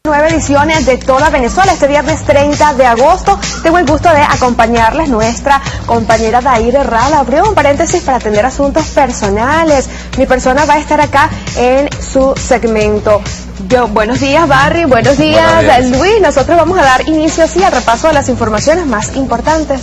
Nueva edición de Toda Venezuela, este viernes 30 de agosto. Tengo el gusto de acompañarles nuestra compañera Dair Herrada. Abrió un paréntesis para atender asuntos personales. Mi persona va a estar acá en su segmento. Buenos días, Barry. Buenos días, Luis. Nosotros vamos a dar inicio así al repaso de las informaciones más importantes.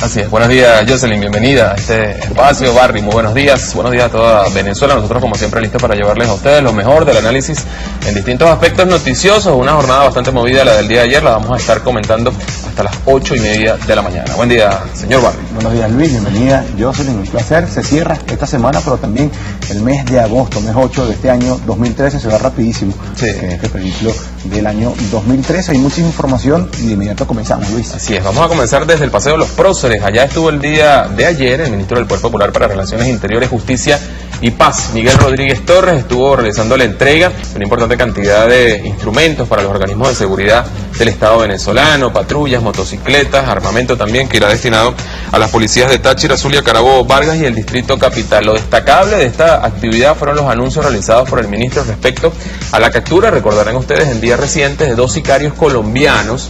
Así es, buenos días, Jocelyn, bienvenida a este espacio. Barry, muy buenos días a toda Venezuela. Nosotros como siempre listos para llevarles a ustedes lo mejor del análisis en distintos aspectos noticiosos. Una jornada bastante movida, la del día de ayer, la vamos a estar comentando hasta las 8:30 de la mañana. Buen día, señor Barry. Buenos días, Luis, bienvenida, Jocelyn, un placer. Se cierra esta semana, pero también el mes de agosto, mes 8 de este año 2013, se va rapidísimo. Sí. En este periplo del año 2013 hay mucha información y de inmediato comenzamos, Luis. Así es, vamos a comenzar desde el Paseo de los Próceres. Allá estuvo el día de ayer el ministro del Poder Popular para Relaciones Interiores, Justicia y Paz, Miguel Rodríguez Torres, estuvo realizando la entrega de una importante cantidad de instrumentos para los organismos de seguridad del Estado venezolano, patrullas, motocicletas, armamento también que irá destinado a las policías de Táchira, Zulia, Carabobo, Vargas y el Distrito Capital. Lo destacable de esta actividad fueron los anuncios realizados por el ministro respecto a la captura, recordarán ustedes en días recientes, de 2 sicarios colombianos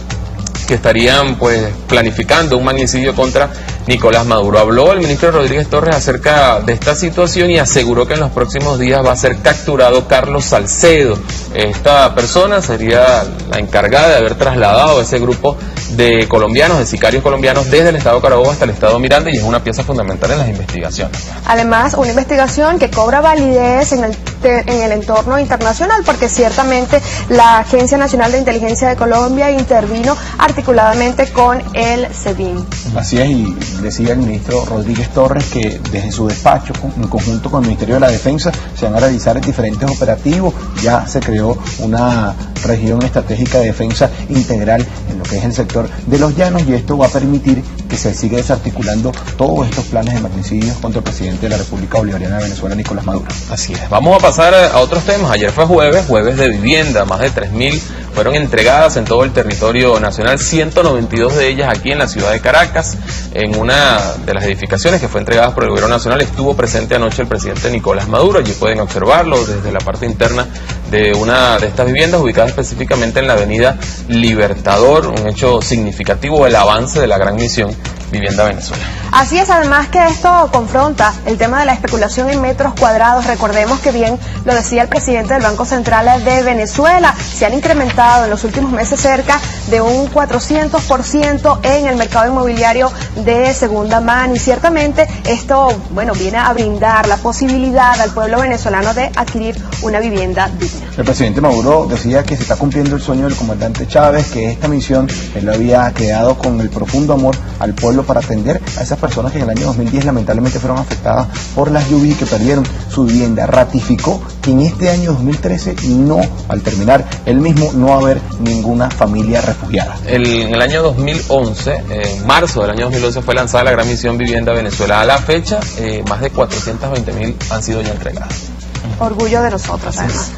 que estarían planificando un magnicidio contra Nicolás Maduro. Habló el ministro Rodríguez Torres acerca de esta situación y aseguró que en los próximos días va a ser capturado Carlos Salcedo. Esta persona sería la encargada de haber trasladado a ese grupo de colombianos, de sicarios colombianos, desde el estado Carabobo hasta el estado Miranda, y es una pieza fundamental en las investigaciones. Además, una investigación que cobra validez en el entorno internacional, porque ciertamente la Agencia Nacional de Inteligencia de Colombia intervino articuladamente con el SEBIN. Así es, y decía el ministro Rodríguez Torres que desde su despacho, en conjunto con el Ministerio de la Defensa, se van a realizar diferentes operativos. Ya se creó una región estratégica de defensa integral en lo que es el sector de los llanos, y esto va a permitir que se siga desarticulando todos estos planes de magnicidios contra el presidente de la República Bolivariana de Venezuela, Nicolás Maduro. Así es. Vamos a pasar a otros temas. Ayer fue jueves de vivienda, más de 3.000 fueron entregadas en todo el territorio nacional, 192 de ellas aquí en la ciudad de Caracas. En una de las edificaciones que fue entregada por el gobierno nacional estuvo presente anoche el presidente Nicolás Maduro. Allí pueden observarlo desde la parte interna de una de estas viviendas, ubicada específicamente en la avenida Libertador, un hecho significativo del avance de la gran misión Vivienda Venezuela. Así es, además que esto confronta el tema de la especulación en metros cuadrados. Recordemos que bien lo decía el presidente del Banco Central de Venezuela, se han incrementado en los últimos meses cerca de un 400% en el mercado inmobiliario de segunda mano, y ciertamente esto, viene a brindar la posibilidad al pueblo venezolano de adquirir una vivienda digna. El presidente Maduro decía que se está cumpliendo el sueño del comandante Chávez, que esta misión él había creado con el profundo amor al pueblo para atender a esas personas que en el año 2010 lamentablemente fueron afectadas por las lluvias y que perdieron su vivienda. Ratificó que en este año 2013 al terminar el mismo, no va a haber ninguna familia refugiada. En el año 2011, en marzo del año 2011, fue lanzada la gran misión Vivienda Venezuela. A la fecha, más de 420.000 han sido ya entregadas. Orgullo de nosotros, además.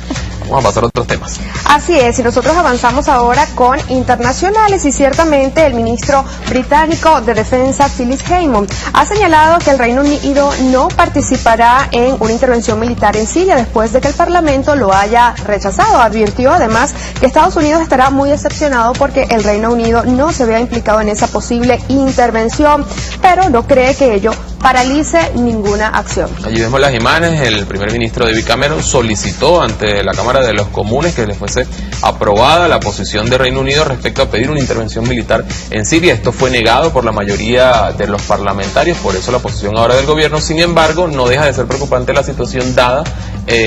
Vamos a pasar a otros temas. Así es, y nosotros avanzamos ahora con internacionales, y ciertamente el ministro británico de Defensa, Philip Hammond, ha señalado que el Reino Unido no participará en una intervención militar en Siria después de que el Parlamento lo haya rechazado. Advirtió además que Estados Unidos estará muy decepcionado porque el Reino Unido no se vea implicado en esa posible intervención, pero no cree que ello paralice ninguna acción. Allí vemos las imágenes. El primer ministro David Cameron solicitó ante la Cámara de los Comunes que le fuese aprobada la posición de Reino Unido respecto a pedir una intervención militar en Siria. Esto fue negado por la mayoría de los parlamentarios, por eso la posición ahora del gobierno. Sin embargo, no deja de ser preocupante la situación dada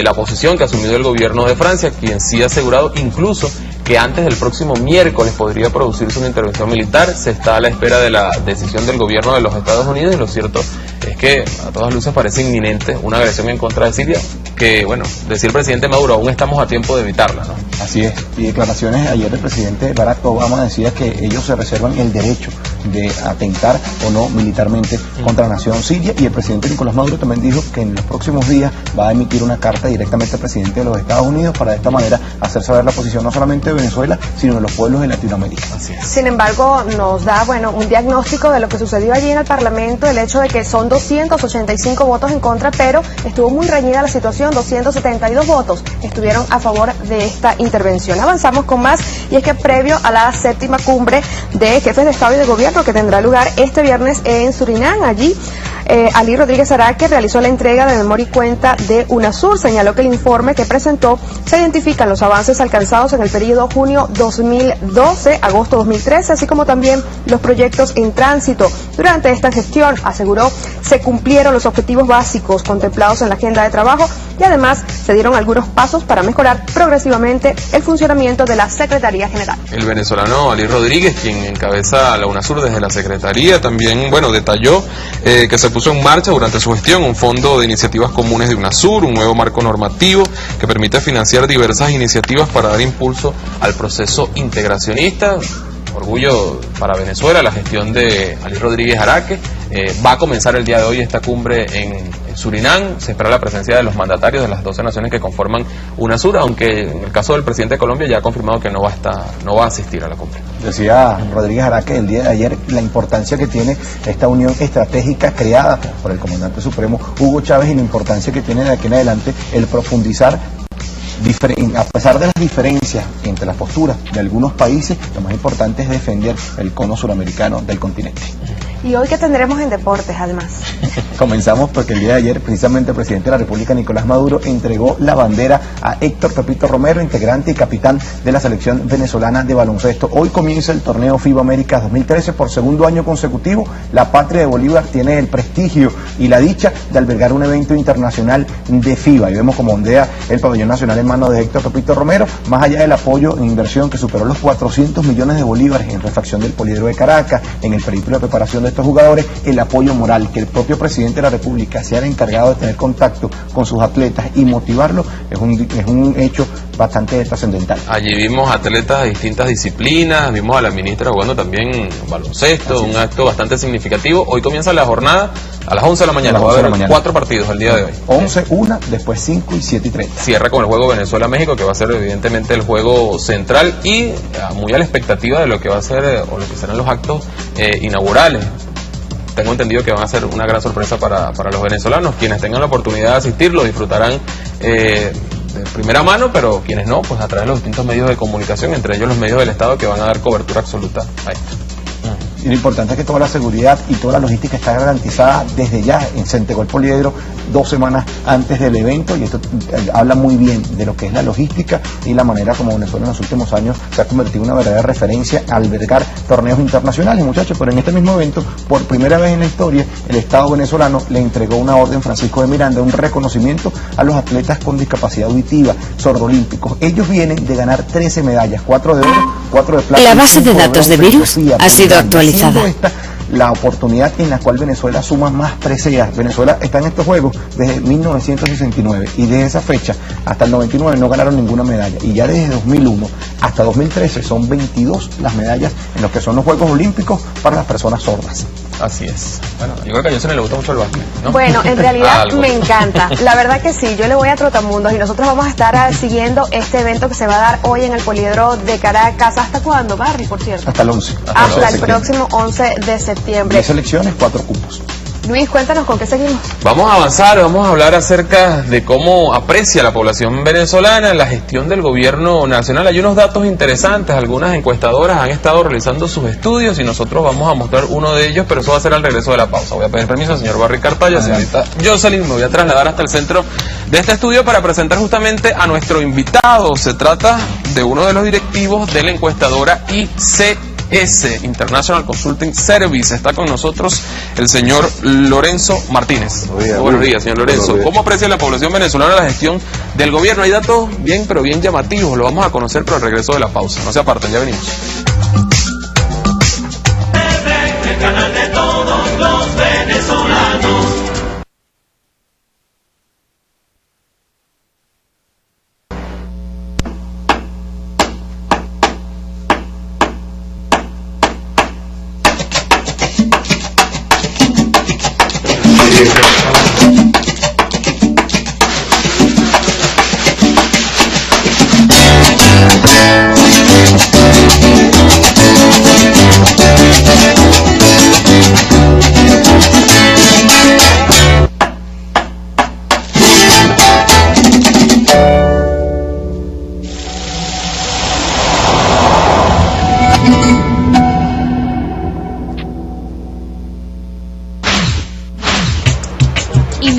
la posición que ha asumido el gobierno de Francia, quien sí ha asegurado incluso que antes del próximo miércoles podría producirse una intervención militar. Se está a la espera de la decisión del gobierno de los Estados Unidos, y lo cierto es que a todas luces parece inminente una agresión en contra de Siria, que, decía el presidente Maduro, aún estamos a tiempo de evitarla, ¿no? Así es, y declaraciones ayer del presidente Barack Obama decía que ellos se reservan el derecho de atentar o no militarmente contra la nación siria, y el presidente Nicolás Maduro también dijo que en los próximos días va a emitir una carta directamente al presidente de los Estados Unidos para de esta manera hacer saber la posición no solamente de Venezuela, sino de los pueblos de Latinoamérica. Así es. Sin embargo, nos da un diagnóstico de lo que sucedió allí en el Parlamento, el hecho de que son 285 votos en contra, pero estuvo muy reñida la situación. 272 votos estuvieron a favor de esta intervención. intervención. Avanzamos con más, y es que previo a la 7ª cumbre de jefes de Estado y de Gobierno que tendrá lugar este viernes en Surinam, allí Ali Rodríguez Araque realizó la entrega de memoria y cuenta de UNASUR. Señaló que el informe que presentó se identifican los avances alcanzados en el periodo junio 2012-agosto 2013, así como también los proyectos en tránsito. Durante esta gestión, aseguró, se cumplieron los objetivos básicos contemplados en la agenda de trabajo y además se dieron algunos pasos para mejorar progresivamente el funcionamiento de la Secretaría General. El venezolano Ali Rodríguez, quien encabeza la UNASUR desde la Secretaría, también, detalló que se puso en marcha durante su gestión un fondo de iniciativas comunes de UNASUR, un nuevo marco normativo que permite financiar diversas iniciativas para dar impulso al proceso integracionista. Orgullo para Venezuela la gestión de Ali Rodríguez Araque. Va a comenzar el día de hoy esta cumbre en Surinam. Se espera la presencia de los mandatarios de las 12 naciones que conforman UNASUR, aunque en el caso del presidente de Colombia ya ha confirmado que no va a asistir a la cumbre. Decía Rodríguez Araque el día de ayer la importancia que tiene esta unión estratégica creada por el comandante supremo Hugo Chávez y la importancia que tiene de aquí en adelante el profundizar. A pesar de las diferencias entre las posturas de algunos países, lo más importante es defender el cono suramericano del continente. Y hoy, ¿qué tendremos en deportes, además? Comenzamos porque el día de ayer, precisamente, el presidente de la República, Nicolás Maduro, entregó la bandera a Héctor Pepito Romero, integrante y capitán de la selección venezolana de baloncesto. Hoy comienza el torneo FIBA Américas 2013 por segundo año consecutivo. La patria de Bolívar tiene el prestigio y la dicha de albergar un evento internacional de FIBA. Y vemos como ondea el pabellón nacional en manos de Héctor Pepito Romero, más allá del apoyo en inversión que superó los 400 millones de bolívares en refacción del poliedro de Caracas, en el periplo de preparación de estos jugadores, el apoyo moral, que el propio presidente de la República sea el encargado de tener contacto con sus atletas y motivarlos, es un hecho bastante trascendental. Allí vimos atletas de distintas disciplinas, vimos a la ministra jugando también baloncesto, un acto bastante significativo. Hoy comienza la jornada a las 11 de la mañana, va a haber 4 partidos el día de hoy. 11, 1, después 5 y 7 y 30. Cierra con el juego Venezuela-México, que va a ser evidentemente el juego central y muy a la expectativa de lo que va a ser o lo que serán los actos inaugurales. Tengo entendido que van a ser una gran sorpresa para los venezolanos. Quienes tengan la oportunidad de asistir lo disfrutarán de primera mano, pero quienes no, pues a través de los distintos medios de comunicación, entre ellos los medios del Estado, que van a dar cobertura absoluta a esto. Y lo importante es que toda la seguridad y toda la logística está garantizada desde ya. Se entregó el poliedro 2 semanas antes del evento y esto habla muy bien de lo que es la logística y la manera como Venezuela en los últimos años se ha convertido en una verdadera referencia a albergar torneos internacionales, muchachos. Pero en este mismo evento, por primera vez en la historia, el Estado venezolano le entregó una orden Francisco de Miranda, un reconocimiento a los atletas con discapacidad auditiva, sordolímpicos. Ellos vienen de ganar 13 medallas, 4 de oro, 4 de plata. La base de datos de virus ha sido actualizada. Esta la oportunidad en la cual Venezuela suma más preseas. Venezuela está en estos juegos desde 1969 y desde esa fecha hasta el 99 no ganaron ninguna medalla, y ya desde 2001 hasta 2013 son 22 las medallas en los que son los Juegos Olímpicos para las personas sordas. Así es. Bueno, yo creo que a Yosel le gusta mucho el básquet, ¿no? Bueno, en realidad me encanta. La verdad que sí, yo le voy a Trotamundos y nosotros vamos a estar siguiendo este evento que se va a dar hoy en el Poliedro de Caracas. ¿Hasta cuándo, Barry, por cierto? Hasta el 11. Hasta el próximo 11 de septiembre. 10 selecciones, 4 cupos. Luis, cuéntanos con qué seguimos. Vamos a avanzar, vamos a hablar acerca de cómo aprecia la población venezolana la gestión del gobierno nacional. Hay unos datos interesantes, algunas encuestadoras han estado realizando sus estudios y nosotros vamos a mostrar uno de ellos, pero eso va a ser al regreso de la pausa. Voy a pedir permiso al señor Barry Cartaya, señorita Jocelyn, me voy a trasladar hasta el centro de este estudio para presentar justamente a nuestro invitado. Se trata de uno de los directivos de la encuestadora ICS, International Consulting Service. Está con nosotros el señor Lorenzo Martínez. Buenos días, señor Lorenzo. ¿Cómo aprecia la población venezolana la gestión del gobierno? Hay datos bien, pero bien llamativos. Lo vamos a conocer por el regreso de la pausa. No se aparten, ya venimos. El canal de todos los venezolanos.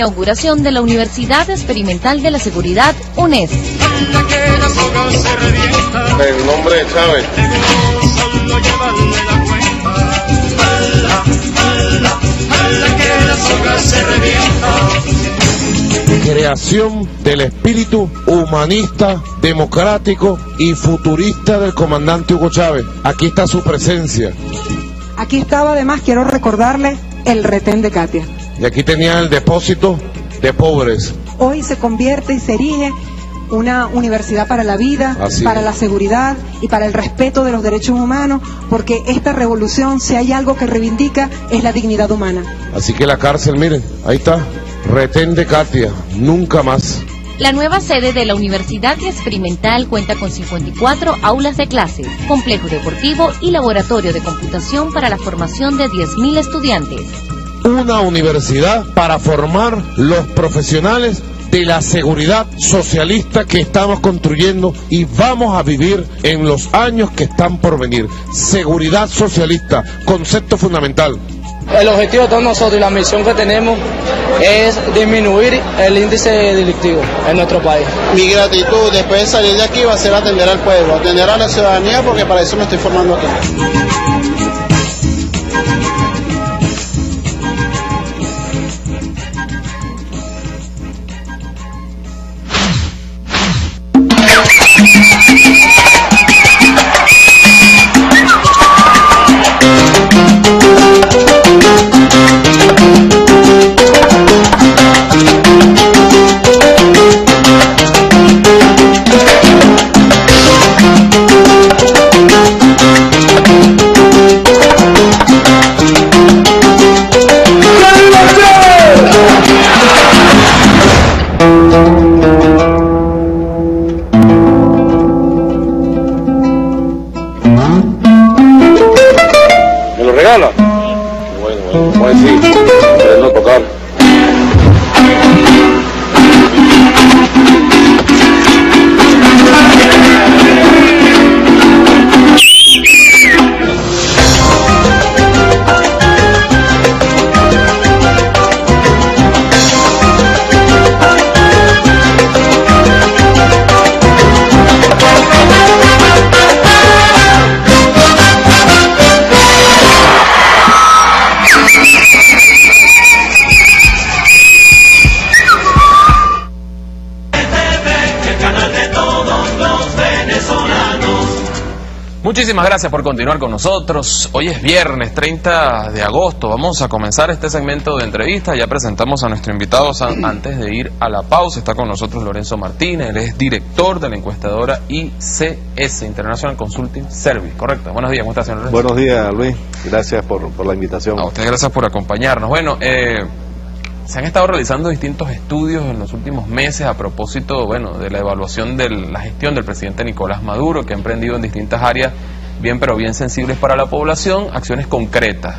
inauguración de la Universidad Experimental de la Seguridad, UNES. El nombre de Chávez. Creación del espíritu humanista, democrático y futurista del comandante Hugo Chávez. Aquí está su presencia. Aquí estaba, además, quiero recordarle, el retén de Katia. Y aquí tenían el depósito de pobres. Hoy se convierte y se erige una universidad para la vida, para la seguridad y para el respeto de los derechos humanos, porque esta revolución, si hay algo que reivindica, es la dignidad humana. Así que la cárcel, miren, ahí está, retén de Katia, nunca más. La nueva sede de la Universidad Experimental cuenta con 54 aulas de clases, complejo deportivo y laboratorio de computación para la formación de 10.000 estudiantes. Una universidad para formar los profesionales de la seguridad socialista que estamos construyendo y vamos a vivir en los años que están por venir. Seguridad socialista, concepto fundamental. El objetivo de todos nosotros y la misión que tenemos es disminuir el índice delictivo en nuestro país. Mi gratitud después de salir de aquí va a ser atender al pueblo, atender a la ciudadanía, porque para eso me estoy formando aquí. ¿Me lo regala? Bueno, pues sí, no tocar. Muchísimas gracias por continuar con nosotros. Hoy es viernes 30 de agosto. Vamos a comenzar este segmento de entrevistas. Ya presentamos a nuestro invitado antes de ir a la pausa. Está con nosotros Lorenzo Martínez. Él es director de la encuestadora ICS, International Consulting Service. Correcto. Buenos días. ¿Cómo está, señor Lorenzo? Buenos días, Luis. Gracias por la invitación. A usted gracias por acompañarnos. Bueno, se han estado realizando distintos estudios en los últimos meses a propósito, de la evaluación de la gestión del presidente Nicolás Maduro, que ha emprendido en distintas áreas bien sensibles para la población, acciones concretas.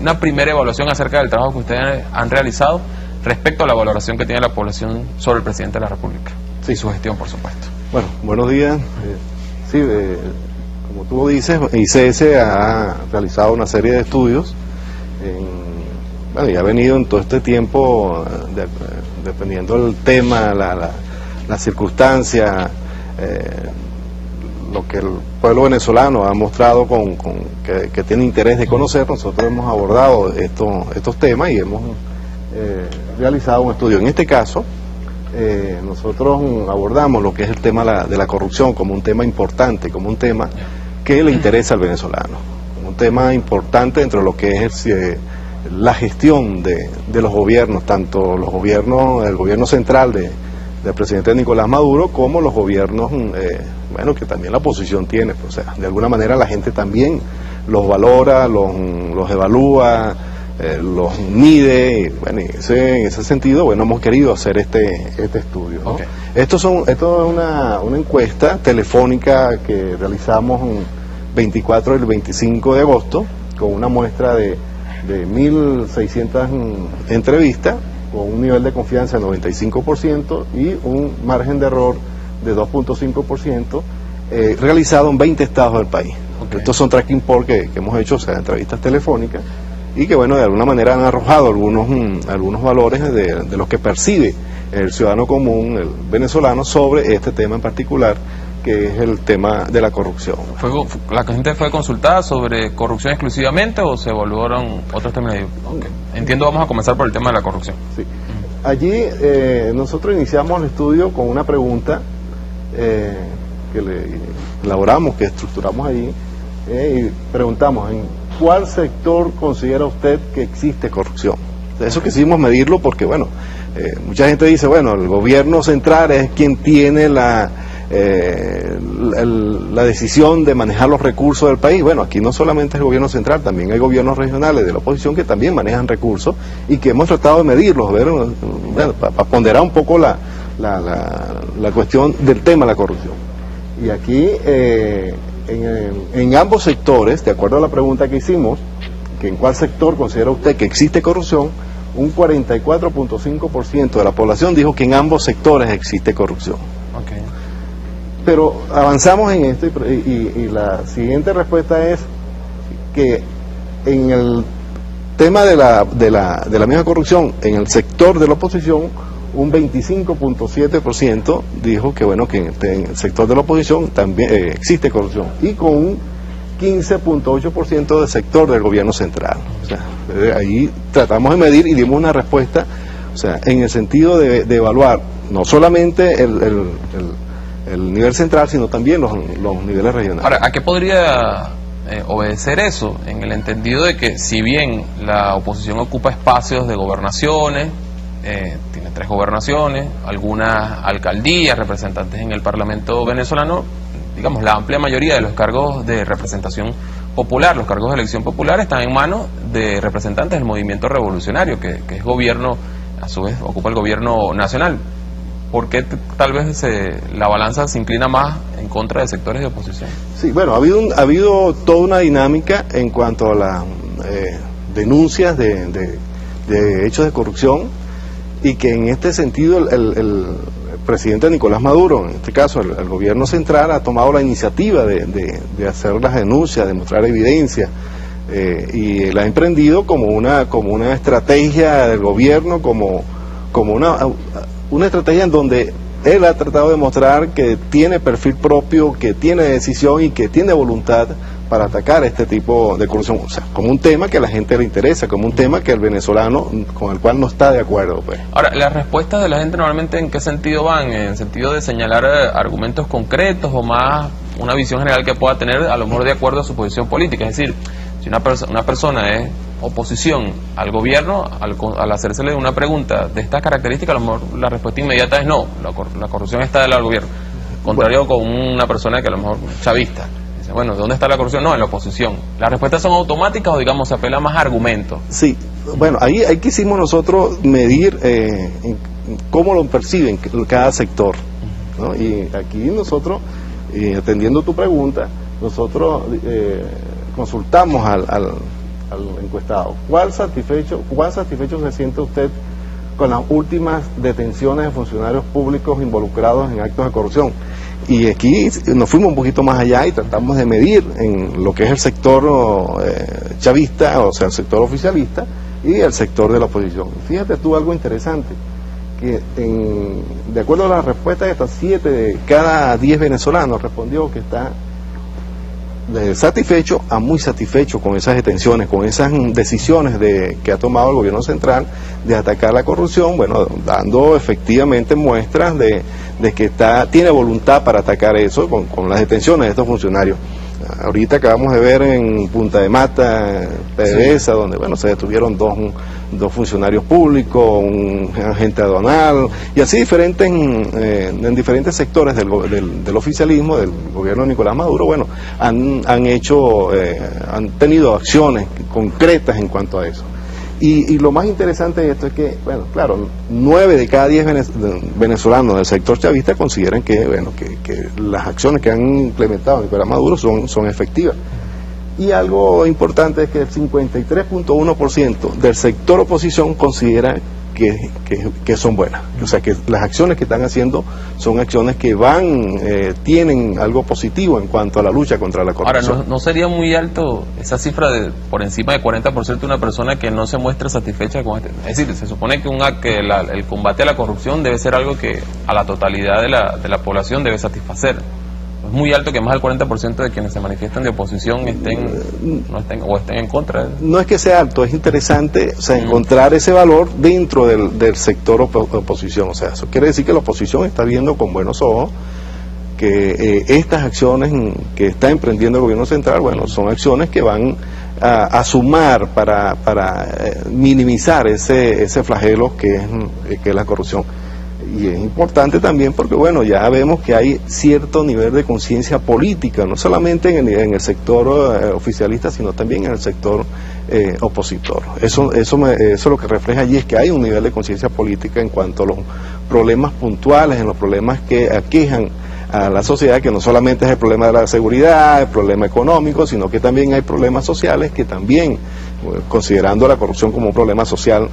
Una primera evaluación acerca del trabajo que ustedes han realizado respecto a la valoración que tiene la población sobre el presidente de la República. Sí, y su gestión, por supuesto. Bueno, buenos días. Como tú dices, ICS ha realizado una serie de estudios y ha venido en todo este tiempo, dependiendo del tema, la circunstancia, lo que el pueblo venezolano ha mostrado que tiene interés de conocer. Nosotros hemos abordado estos temas y hemos realizado un estudio. En este caso, nosotros abordamos lo que es el tema de la corrupción como un tema importante, como un tema que le interesa al venezolano, como un tema importante dentro de lo que es la gestión de los gobiernos, tanto el gobierno central del presidente Nicolás Maduro, como los gobiernos, que también la oposición tiene. O sea, de alguna manera la gente también los valora, los evalúa, los mide, y en ese sentido, hemos querido hacer este estudio, ¿no? Okay. Esto es una encuesta telefónica que realizamos el 24 y el 25 de agosto, con una muestra de 1.600 entrevistas, con un nivel de confianza de 95% y un margen de error de 2.5%, realizado en 20 estados del país. Okay. Estos son tracking poll que hemos hecho, o sea, entrevistas telefónicas, y que bueno, de alguna manera han arrojado algunos valores de los que percibe el ciudadano común, el venezolano, sobre este tema en particular, que es el tema de la corrupción. ¿La gente fue consultada sobre corrupción exclusivamente o se evaluaron otros temas? Okay. Entiendo, vamos a comenzar por el tema de la corrupción. Sí. Allí nosotros iniciamos el estudio con una pregunta que le elaboramos, que estructuramos allí, y preguntamos: ¿en cuál sector considera usted que existe corrupción? Eso quisimos medirlo porque, bueno, mucha gente dice, bueno, el gobierno central es quien tiene la decisión de manejar los recursos del país. Bueno, aquí no solamente es el gobierno central, también hay gobiernos regionales de la oposición que también manejan recursos y que hemos tratado de medirlos, para ponderar un poco la cuestión del tema de la corrupción. Y aquí, en ambos sectores, de acuerdo a la pregunta que hicimos, que en cuál sector considera usted que existe corrupción, un 44.5% de la población dijo que en ambos sectores existe corrupción. Okay. Pero avanzamos en esto y la siguiente respuesta es que en el tema de la misma corrupción, en el sector de la oposición, un 25.7% dijo que bueno, que en el sector de la oposición también existe corrupción, y con un 15.8% del sector del gobierno central. O sea, ahí tratamos de medir y dimos una respuesta, o sea, en el sentido de evaluar no solamente el nivel central, sino también los niveles regionales. Ahora, ¿a qué podría obedecer eso? En el entendido de que si bien la oposición ocupa espacios de gobernaciones, tiene 3 gobernaciones, algunas alcaldías, representantes en el Parlamento venezolano, digamos, la amplia mayoría de los cargos de representación popular, los cargos de elección popular, están en manos de representantes del movimiento revolucionario, que es gobierno, a su vez ocupa el gobierno nacional. ¿Por qué tal vez la balanza se inclina más en contra de sectores de oposición? Sí, bueno, ha habido toda una dinámica en cuanto a las denuncias de hechos de corrupción, y que en este sentido el presidente Nicolás Maduro, en este caso el gobierno central, ha tomado la iniciativa de hacer las denuncias, de mostrar evidencia, y la ha emprendido como una estrategia del gobierno, como una estrategia en donde él ha tratado de mostrar que tiene perfil propio, que tiene decisión y que tiene voluntad para atacar este tipo de corrupción, o sea, como un tema que a la gente le interesa, como un tema que el venezolano con el cual no está de acuerdo, pues. Ahora, las respuestas de la gente normalmente ¿en qué sentido van? ¿En el sentido de señalar argumentos concretos o más una visión general que pueda tener, a lo mejor de acuerdo a su posición política? Es decir, si una persona es oposición al gobierno, al hacérsele una pregunta de estas características, a lo mejor la respuesta inmediata es no, la corrupción está del lado del gobierno. Contrario con una persona que a lo mejor chavista. Bueno, ¿dónde está la corrupción? No, en la oposición. ¿Las respuestas son automáticas o, digamos, se apela más a argumentos? Sí, bueno, ahí quisimos nosotros medir cómo lo perciben cada sector, ¿no? Y aquí nosotros, atendiendo tu pregunta, nosotros consultamos al encuestado. ¿Cuál satisfecho se siente usted con las últimas detenciones de funcionarios públicos involucrados en actos de corrupción? Y aquí nos fuimos un poquito más allá y tratamos de medir en lo que es el sector chavista, o sea, el sector oficialista, y el sector de la oposición. Fíjate tú algo interesante, que de acuerdo a las respuestas de estas 7 de cada 10 venezolanos respondió que está de satisfecho a muy satisfecho con esas detenciones, con esas decisiones que ha tomado el gobierno central de atacar la corrupción, bueno, dando efectivamente muestras de que tiene voluntad para atacar eso con las detenciones de estos funcionarios. Ahorita acabamos de ver en Punta de Mata, PDVSA, sí, donde bueno, se detuvieron dos funcionarios públicos, un agente aduanal, y así en diferentes sectores del oficialismo, del gobierno de Nicolás Maduro, bueno, han tenido acciones concretas en cuanto a eso. Y lo más interesante de esto es que, bueno, claro, 9 de cada 10 venezolanos del sector chavista consideran que las acciones que han implementado Nicolás Maduro son efectivas. Y algo importante es que el 53.1% del sector oposición considera que son buenas. O sea, que las acciones que están haciendo son acciones que tienen algo positivo en cuanto a la lucha contra la corrupción. Ahora, ¿no sería muy alto esa cifra de por encima de 40% de una persona que no se muestra satisfecha con este? Es decir, se supone que el combate a la corrupción debe ser algo que a la totalidad de la población debe satisfacer. Es muy alto que más del 40% de quienes se manifiestan de oposición estén en contra. No es que sea alto, es interesante, o sea, encontrar ese valor dentro del sector oposición. O sea, eso quiere decir que la oposición está viendo con buenos ojos que estas acciones que está emprendiendo el gobierno central, bueno, son acciones que van a sumar para minimizar ese flagelo que es la corrupción. Y es importante también porque, bueno, ya vemos que hay cierto nivel de conciencia política, no solamente en el sector oficialista, sino también en el sector opositor. Eso lo que refleja allí es que hay un nivel de conciencia política en cuanto a los problemas puntuales, en los problemas que aquejan a la sociedad, que no solamente es el problema de la seguridad, el problema económico, sino que también hay problemas sociales que también, considerando la corrupción como un problema social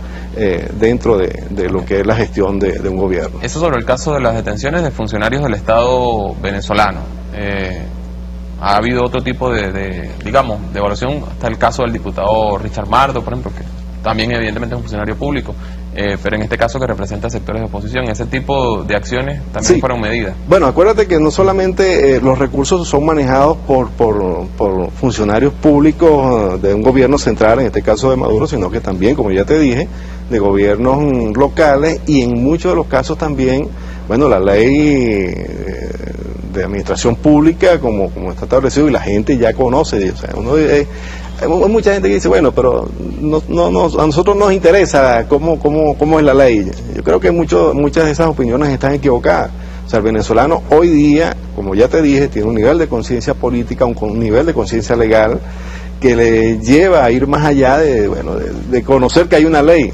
dentro de lo que es la gestión de un gobierno. Eso sobre el caso de las detenciones de funcionarios del Estado venezolano. Ha habido otro tipo de evaluación, hasta el caso del diputado Richard Mardo, por ejemplo, que también evidentemente es un funcionario público, pero en este caso que representa sectores de oposición. Ese tipo de acciones también fueron medidas. Bueno, acuérdate que no solamente los recursos son manejados por funcionarios públicos de un gobierno central, en este caso de Maduro, sino que también, como ya te dije, de gobiernos locales, y en muchos de los casos también, bueno, la ley de administración pública como está establecido y la gente ya conoce. O sea, hay mucha gente que dice, bueno, pero a nosotros nos interesa cómo es la ley. Yo creo que muchas de esas opiniones están equivocadas. O sea, el venezolano hoy día, como ya te dije, tiene un nivel de conciencia política, un nivel de conciencia legal que le lleva a ir más allá de conocer que hay una ley.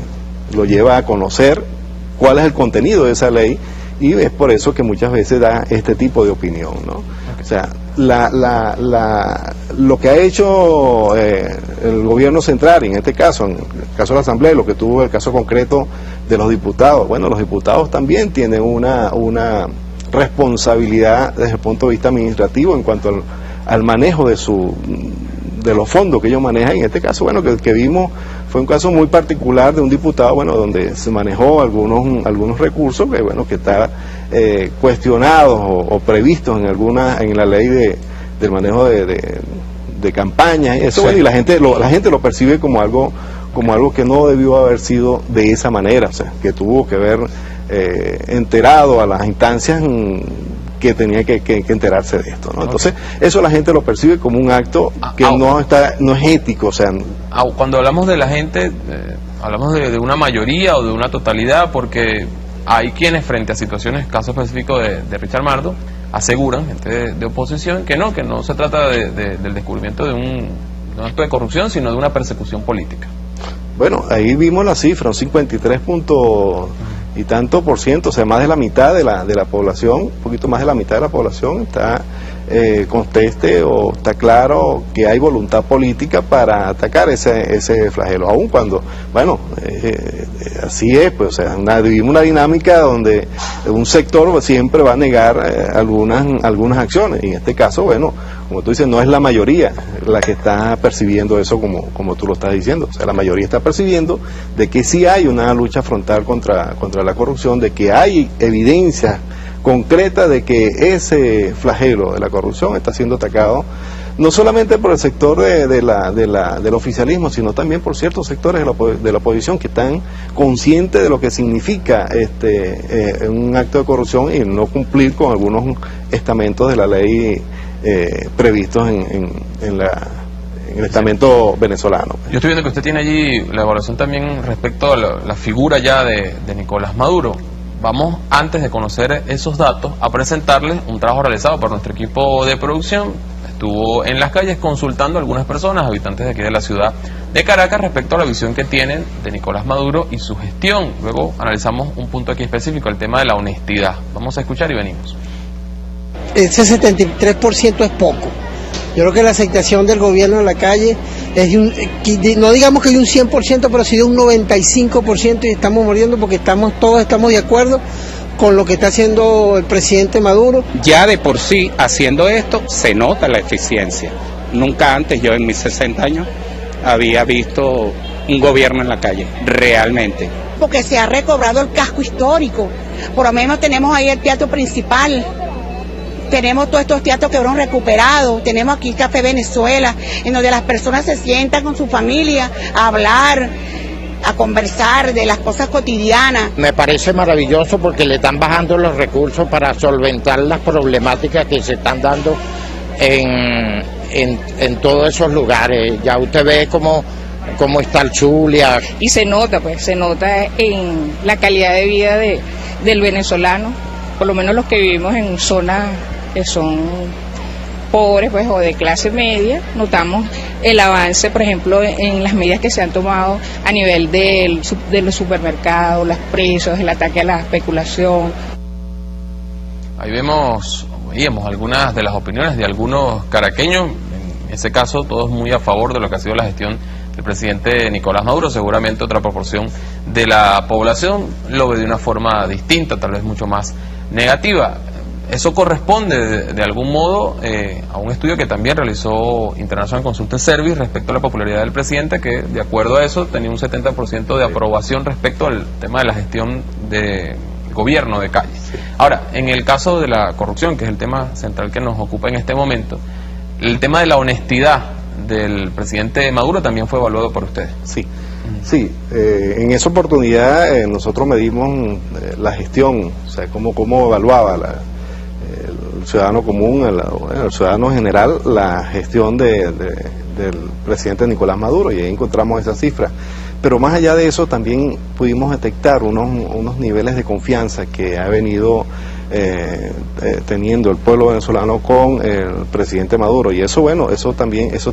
Lo lleva a conocer cuál es el contenido de esa ley, y es por eso que muchas veces da este tipo de opinión, ¿no? Okay. O sea, lo que ha hecho el gobierno central, en este caso, en el caso de la Asamblea, lo que tuvo el caso concreto de los diputados, bueno, los diputados también tienen una responsabilidad desde el punto de vista administrativo en cuanto al manejo de los fondos que ellos manejan. En este caso, bueno, que vimos, fue un caso muy particular de un diputado, bueno, donde se manejó algunos recursos que, bueno, que estaban cuestionados o previstos en la ley del manejo de campañas y eso. Sí. Bueno, y la gente lo percibe como algo que no debió haber sido de esa manera, o sea, que tuvo que haber enterado a las instancias que tenía que enterarse de esto, ¿no? Entonces, eso la gente lo percibe como un acto que no es ético, o sea. Cuando hablamos de la gente, hablamos de una mayoría o de una totalidad, porque hay quienes frente a situaciones, caso específico de Richard Mardo, aseguran, gente de oposición, que no se trata del descubrimiento de un acto de corrupción, sino de una persecución política. Bueno, ahí vimos la cifra, un 53 y tanto por ciento, o sea, más de la mitad de la población, un poquito más de la mitad de la población está conteste o está claro que hay voluntad política para atacar ese flagelo, aun cuando, bueno, así es, pues, o sea, vivimos una dinámica donde un sector siempre va a negar algunas acciones, y en este caso, bueno, como tú dices, no es la mayoría la que está percibiendo eso como tú lo estás diciendo. O sea, la mayoría está percibiendo de que sí hay una lucha frontal contra la corrupción, de que hay evidencia concreta de que ese flagelo de la corrupción está siendo atacado no solamente por el sector del oficialismo, sino también por ciertos sectores de la oposición que están conscientes de lo que significa un acto de corrupción y no cumplir con algunos estamentos de la ley previstos en el estamento venezolano. Yo estoy viendo que usted tiene allí la evaluación también respecto a la figura ya de Nicolás Maduro. Vamos, antes de conocer esos datos, a presentarles un trabajo realizado por nuestro equipo de producción. Estuvo en las calles consultando a algunas personas, habitantes de aquí de la ciudad de Caracas, respecto a la visión que tienen de Nicolás Maduro y su gestión. Luego analizamos un punto aquí específico, el tema de la honestidad. Vamos a escuchar y venimos. Ese 73% es poco. Yo creo que la aceptación del gobierno en la calle no digamos que hay un 100%, pero sí de un 95%, y estamos muriendo porque todos estamos de acuerdo con lo que está haciendo el presidente Maduro. Ya de por sí, haciendo esto, se nota la eficiencia. Nunca antes, yo en mis 60 años, había visto un gobierno en la calle, realmente. Porque se ha recobrado el casco histórico. Por lo menos tenemos ahí el teatro principal. Tenemos todos estos teatros que fueron recuperados. Tenemos aquí Café Venezuela, en donde las personas se sientan con su familia a hablar, a conversar de las cosas cotidianas. Me parece maravilloso porque le están bajando los recursos para solventar las problemáticas que se están dando en todos esos lugares. Ya usted ve cómo está el Zulia. Y se nota en la calidad de vida del venezolano, por lo menos los que vivimos en zonas que son pobres, pues, o de clase media. Notamos el avance, por ejemplo, en las medidas que se han tomado a nivel de los supermercados, los precios, el ataque a la especulación. Ahí veíamos algunas de las opiniones de algunos caraqueños. En ese caso, todos muy a favor de lo que ha sido la gestión del presidente Nicolás Maduro. Seguramente otra proporción de la población lo ve de una forma distinta, tal vez mucho más negativa. Eso corresponde de algún modo a un estudio que también realizó International Consulting Service respecto a la popularidad del presidente, que de acuerdo a eso tenía un 70% de aprobación respecto al tema de la gestión de gobierno de calle. Ahora, en el caso de la corrupción, que es el tema central que nos ocupa en este momento, el tema de la honestidad del presidente Maduro también fue evaluado por ustedes. Sí, en esa oportunidad nosotros medimos la gestión, o sea, cómo evaluaba el ciudadano común, el ciudadano general, la gestión del presidente Nicolás Maduro, y ahí encontramos esa cifra. Pero más allá de eso también pudimos detectar unos niveles de confianza que ha venido teniendo el pueblo venezolano con el presidente Maduro, y eso, bueno, eso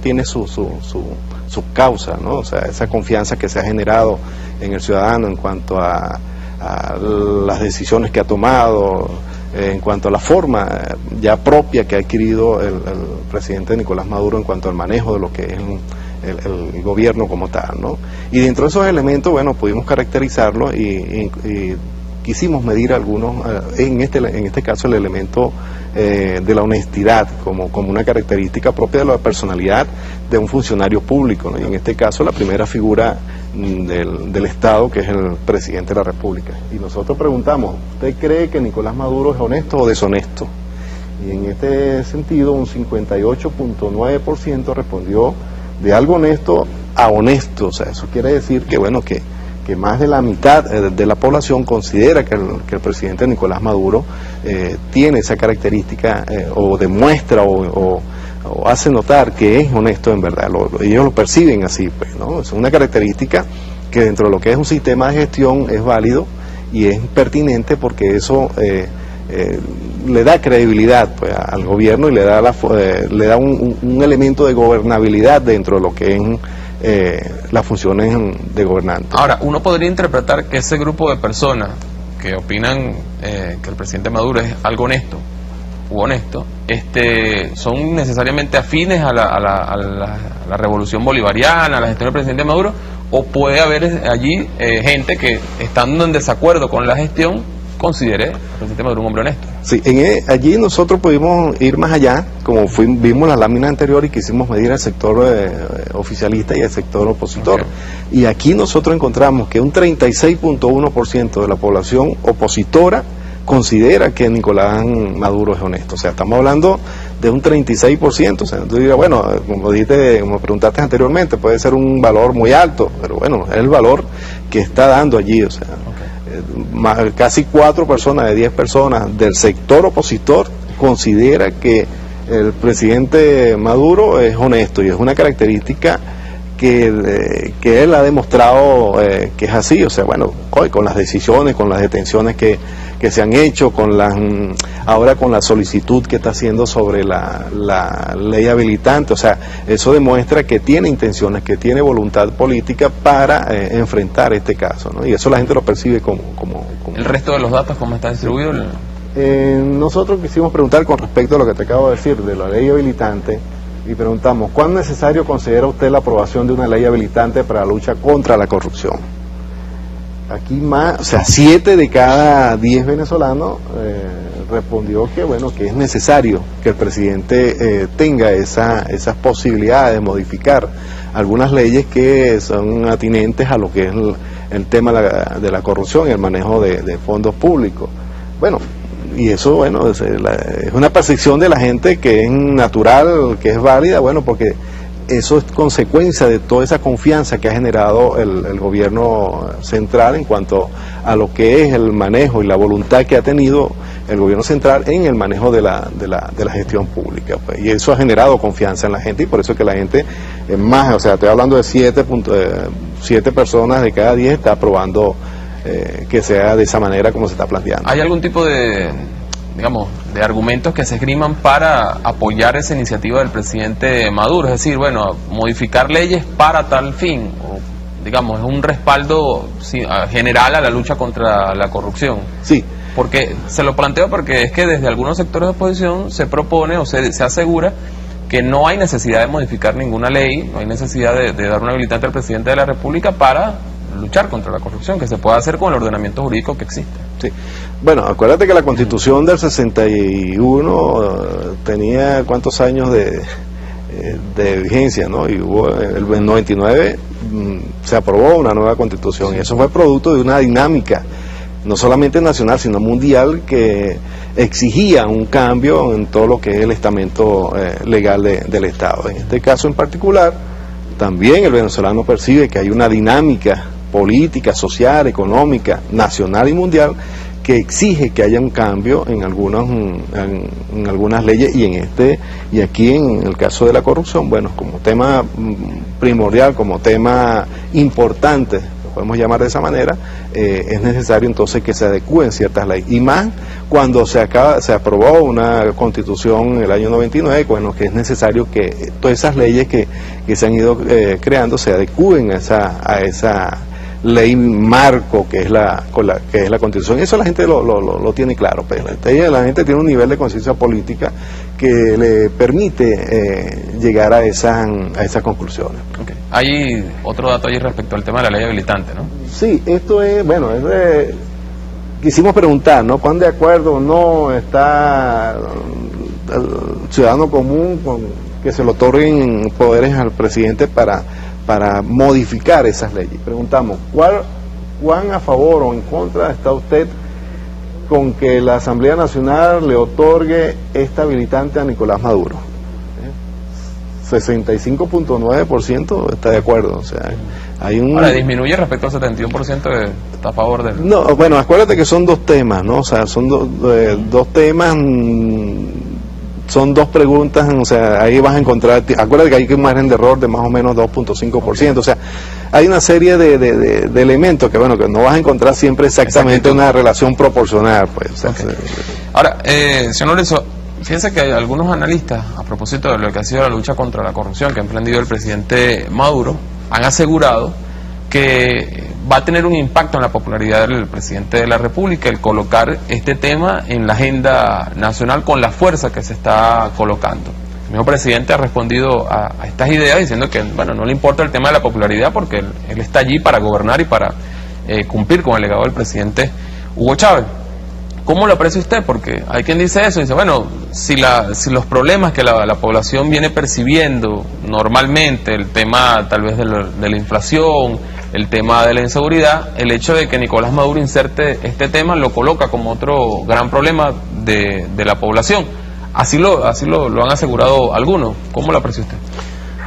tiene su causa, ¿no? O sea, esa confianza que se ha generado en el ciudadano en cuanto a las decisiones que ha tomado, en cuanto a la forma ya propia que ha adquirido el presidente Nicolás Maduro en cuanto al manejo de lo que es el gobierno como tal, ¿no? Y dentro de esos elementos, bueno, pudimos caracterizarlos y quisimos medir algunos, en este caso el elemento de la honestidad como una característica propia de la personalidad de un funcionario público, ¿no? Y en este caso la primera figura del Estado, que es el presidente de la República. Y nosotros preguntamos, ¿usted cree que Nicolás Maduro es honesto o deshonesto? Y en este sentido un 58.9% respondió de algo honesto a honesto. O sea, eso quiere decir que, bueno, que más de la mitad de la población considera que el presidente Nicolás Maduro tiene esa característica o demuestra o hace notar que es honesto en verdad. Ellos lo perciben así, pues, ¿no? Es una característica que dentro de lo que es un sistema de gestión es válido y es pertinente, porque eso le da credibilidad, pues, al gobierno, y le da un elemento de gobernabilidad dentro de lo que es las funciones de gobernante. Ahora, uno podría interpretar que ese grupo de personas que opinan que el presidente Maduro es algo honesto u honesto, son necesariamente afines a la revolución bolivariana, a la gestión del presidente Maduro, o puede haber allí gente que, estando en desacuerdo con la gestión, considere al presidente Maduro un hombre honesto. Sí, allí nosotros pudimos ir más allá, como vimos la lámina anterior, y quisimos medir el sector oficialista y el sector opositor. Okay. Y aquí nosotros encontramos que un 36.1% de la población opositora considera que Nicolás Maduro es honesto. O sea, estamos hablando de un 36%. O sea, tú dirás, bueno, como preguntaste anteriormente, puede ser un valor muy alto, pero bueno, es el valor que está dando allí. O sea, casi 4 personas de 10 personas del sector opositor considera que el presidente Maduro es honesto, y es una característica que él ha demostrado que es así. O sea, bueno, con las decisiones, con las detenciones que se han hecho, ahora con la solicitud que está haciendo sobre la ley habilitante. O sea, eso demuestra que tiene intenciones, que tiene voluntad política para enfrentar este caso, ¿no? Y eso la gente lo percibe como... ¿El resto de los datos cómo está distribuido? Nosotros quisimos preguntar con respecto a lo que te acabo de decir, de la ley habilitante, Y preguntamos, ¿cuán necesario considera usted la aprobación de una ley habilitante para la lucha contra la corrupción? Aquí más, o sea, 7 de cada 10 venezolanos respondió que bueno, que es necesario que el presidente tenga esas posibilidades de modificar algunas leyes que son atinentes a lo que es el tema de la corrupción y el manejo de fondos públicos. Bueno, y eso, bueno, es una percepción de la gente que es natural, que es válida, bueno, porque eso es consecuencia de toda esa confianza que ha generado el gobierno central en cuanto a lo que es el manejo y la voluntad que ha tenido el gobierno central en el manejo de la gestión pública, pues. Y eso ha generado confianza en la gente, y por eso es que la gente más, o sea, estoy hablando de 7 personas de cada 10 está aprobando que sea de esa manera como se está planteando. ¿Hay algún tipo de, digamos, de argumentos que se esgriman para apoyar esa iniciativa del presidente Maduro? Es decir, bueno, modificar leyes para tal fin, o digamos, es un respaldo general a la lucha contra la corrupción. Sí. Porque se lo planteo porque es que desde algunos sectores de oposición se propone o se asegura que no hay necesidad de modificar ninguna ley, no hay necesidad de dar una habilitante al presidente de la República para luchar contra la corrupción, que se puede hacer con el ordenamiento jurídico que existe. Sí. Bueno, acuérdate que la Constitución del 61 tenía cuántos años de vigencia, ¿no? Y hubo el 99 se aprobó una nueva Constitución, y eso fue producto de una dinámica no solamente nacional sino mundial que exigía un cambio en todo lo que es el estamento legal del Estado. En este caso en particular, también el venezolano percibe que hay una dinámica política, social, económica, nacional y mundial que exige que haya un cambio en algunas leyes, y aquí en el caso de la corrupción, bueno, como tema primordial, como tema importante, lo podemos llamar de esa manera, es necesario entonces que se adecúen ciertas leyes, y más cuando se aprobó una constitución en el año 99, bueno, que es necesario que todas esas leyes que se han ido creando se adecúen a esa ley marco que es la Constitución, y eso la gente lo tiene claro, pero la gente tiene un nivel de conciencia política que le permite llegar a esas conclusiones. Okay. Hay otro dato allí respecto al tema de la ley habilitante, ¿no? Sí, esto es, bueno, quisimos preguntar, ¿no? ¿Cuán de acuerdo o no está el ciudadano común con que se le otorguen poderes al presidente para modificar esas leyes? Preguntamos, ¿cuán a favor o en contra está usted con que la Asamblea Nacional le otorgue esta habilitante a Nicolás Maduro? 65.9% está de acuerdo, o sea, hay un... Ahora, disminuye respecto al 71% que está a favor del... No, bueno, acuérdate que son dos temas, ¿no? O sea, son dos temas... Son dos preguntas, o sea, ahí vas a encontrar, acuérdate que hay un margen de error de más o menos 2.5%, o sea, hay una serie de elementos que, bueno, que no vas a encontrar siempre exactamente una relación proporcional, pues. O sea, okay. Ahora, señor Lorenzo, fíjense que hay algunos analistas, a propósito de lo que ha sido la lucha contra la corrupción que ha emprendido el presidente Maduro, han asegurado que va a tener un impacto en la popularidad del presidente de la República el colocar este tema en la agenda nacional con la fuerza que se está colocando. El mismo presidente ha respondido a estas ideas diciendo que, bueno, no le importa el tema de la popularidad porque él está allí para gobernar y para cumplir con el legado del presidente Hugo Chávez. ¿Cómo lo aprecia usted? Porque hay quien dice eso, dice, bueno, si los problemas que la población viene percibiendo normalmente, el tema tal vez de la inflación, el tema de la inseguridad, el hecho de que Nicolás Maduro inserte este tema lo coloca como otro gran problema de la población. Así lo han asegurado algunos. ¿Cómo lo aprecia usted?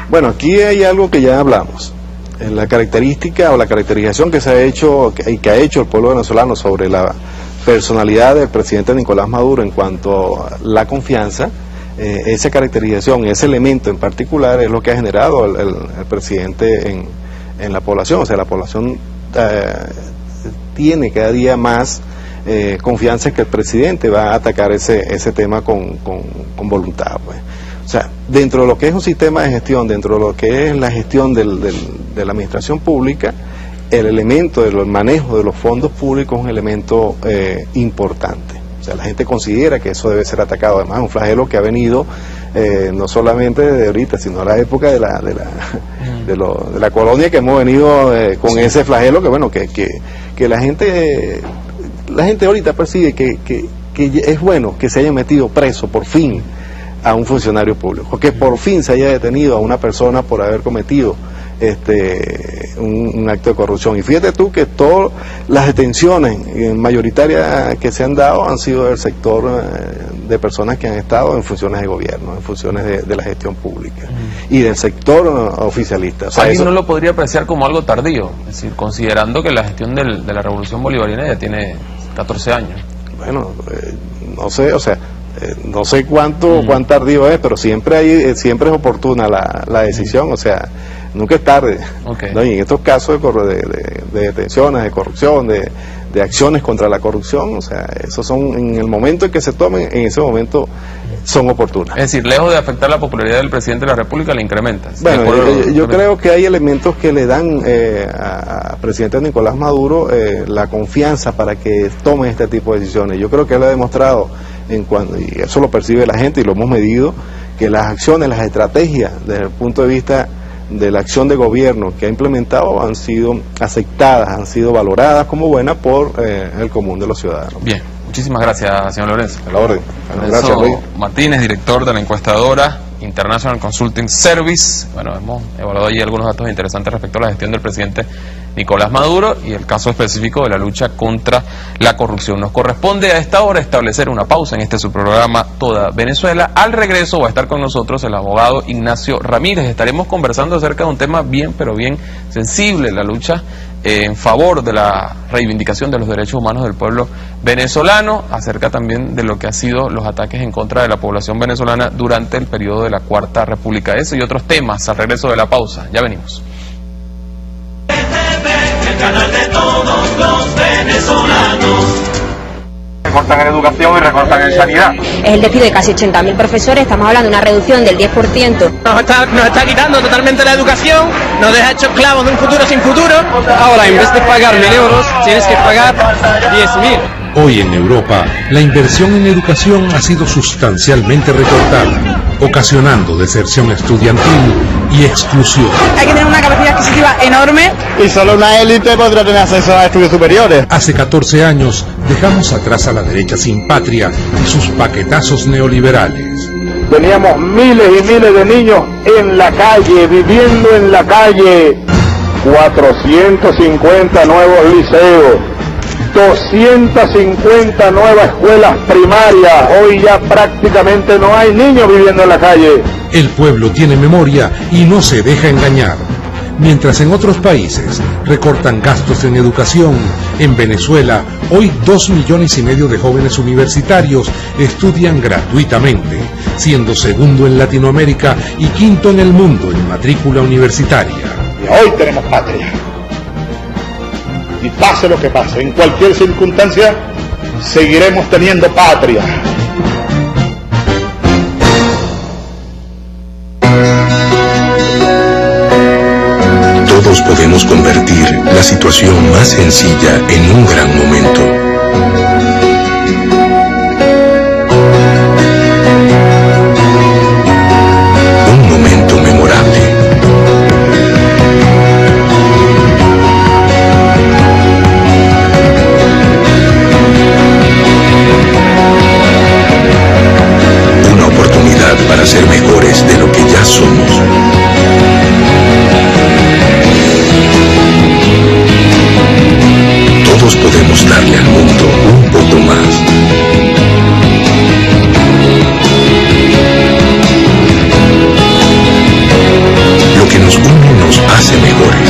Bueno, aquí hay algo que ya hablamos. La característica o la caracterización que se ha hecho y que ha hecho el pueblo venezolano sobre la personalidad del presidente Nicolás Maduro en cuanto a la confianza, esa caracterización, ese elemento en particular es lo que ha generado el presidente en la población. O sea, la población tiene cada día más confianza en que el presidente va a atacar ese tema con voluntad, pues. O sea, dentro de lo que es un sistema de gestión, dentro de lo que es la gestión de la administración pública, el elemento del manejo de los fondos públicos es un elemento importante. O sea, la gente considera que eso debe ser atacado. Además, es un flagelo que ha venido no solamente de ahorita, sino a la época de la colonia, que hemos venido con ese flagelo, que bueno, que la gente ahorita percibe que es bueno que se haya metido preso por fin a un funcionario público, que por fin se haya detenido a una persona por haber cometido un acto de corrupción. Y fíjate tú que todas las detenciones mayoritarias que se han dado han sido del sector de personas que han estado en funciones de gobierno, en funciones de la gestión pública y del sector oficialista. O sea, ¿alguien no lo podría apreciar como algo tardío? Es decir, considerando que la gestión de la revolución bolivariana ya tiene 14 años. Bueno, no sé, o sea, no sé cuán tardío es, pero siempre es oportuna la decisión, o sea, nunca es tarde. ¿No? Y en estos casos de detenciones, de corrupción, de acciones contra la corrupción, o sea, esos son, en el momento en que se tomen, en ese momento son oportunas. Es decir, lejos de afectar la popularidad del presidente de la República, la incrementa. Bueno, yo creo que hay elementos que le dan al presidente Nicolás Maduro la confianza para que tome este tipo de decisiones. Yo creo que él ha demostrado, y eso lo percibe la gente y lo hemos medido, que las acciones, las estrategias desde el punto de vista de la acción de gobierno que ha implementado han sido aceptadas, han sido valoradas como buenas por el común de los ciudadanos. Bien, muchísimas gracias, señor Lorenzo. A la orden. Gracias, Luis Martínez, director de la encuestadora International Consulting Service. Bueno, hemos evaluado allí algunos datos interesantes respecto a la gestión del presidente Nicolás Maduro y el caso específico de la lucha contra la corrupción. Nos corresponde a esta hora establecer una pausa en su programa Toda Venezuela. Al regreso va a estar con nosotros el abogado Ignacio Ramírez. Estaremos conversando acerca de un tema bien, pero bien sensible, la lucha en favor de la reivindicación de los derechos humanos del pueblo venezolano, acerca también de lo que han sido los ataques en contra de la población venezolana durante el periodo de la Cuarta República. Eso y otros temas al regreso de la pausa. Ya venimos. El canal de todos los venezolanos. Recortan en educación y recortan en sanidad. Es el despido de casi 80.000 profesores, estamos hablando de una reducción del 10%. Nos está quitando totalmente la educación, nos deja hechos esclavos de un futuro sin futuro. Ahora, en vez de pagar 1.000 euros, tienes que pagar 10.000. Hoy en Europa, la inversión en educación ha sido sustancialmente recortada, ocasionando deserción estudiantil y exclusión. Hay que tener una capacidad adquisitiva enorme. Y solo una élite podrá tener acceso a estudios superiores. Hace 14 años dejamos atrás a la derecha sin patria y sus paquetazos neoliberales. Teníamos miles y miles de niños en la calle, viviendo en la calle. 450 nuevos liceos. 250 nuevas escuelas primarias. Hoy ya prácticamente no hay niños viviendo en la calle. El pueblo tiene memoria y no se deja engañar. Mientras en otros países recortan gastos en educación, en Venezuela hoy 2,5 millones de jóvenes universitarios estudian gratuitamente, siendo segundo en Latinoamérica y quinto en el mundo en matrícula universitaria. Y hoy tenemos patria. Y pase lo que pase, en cualquier circunstancia, seguiremos teniendo patria. Todos podemos convertir la situación más sencilla en un gran momento. Un momento memorable. Una oportunidad para ser mejores de lo que ya somos. Todos podemos darle al mundo un poco más. Lo que nos une nos hace mejores.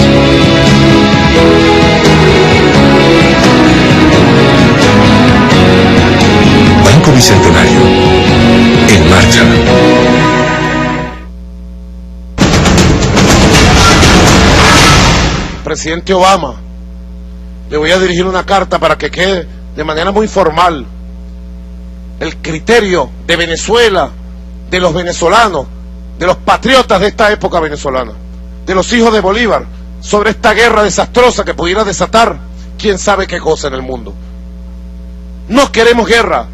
Banco Bicentenario, en marcha. Presidente Obama, le voy a dirigir una carta para que quede de manera muy formal el criterio de Venezuela, de los venezolanos, de los patriotas de esta época venezolana, de los hijos de Bolívar, sobre esta guerra desastrosa que pudiera desatar quién sabe qué cosa en el mundo. No queremos guerra.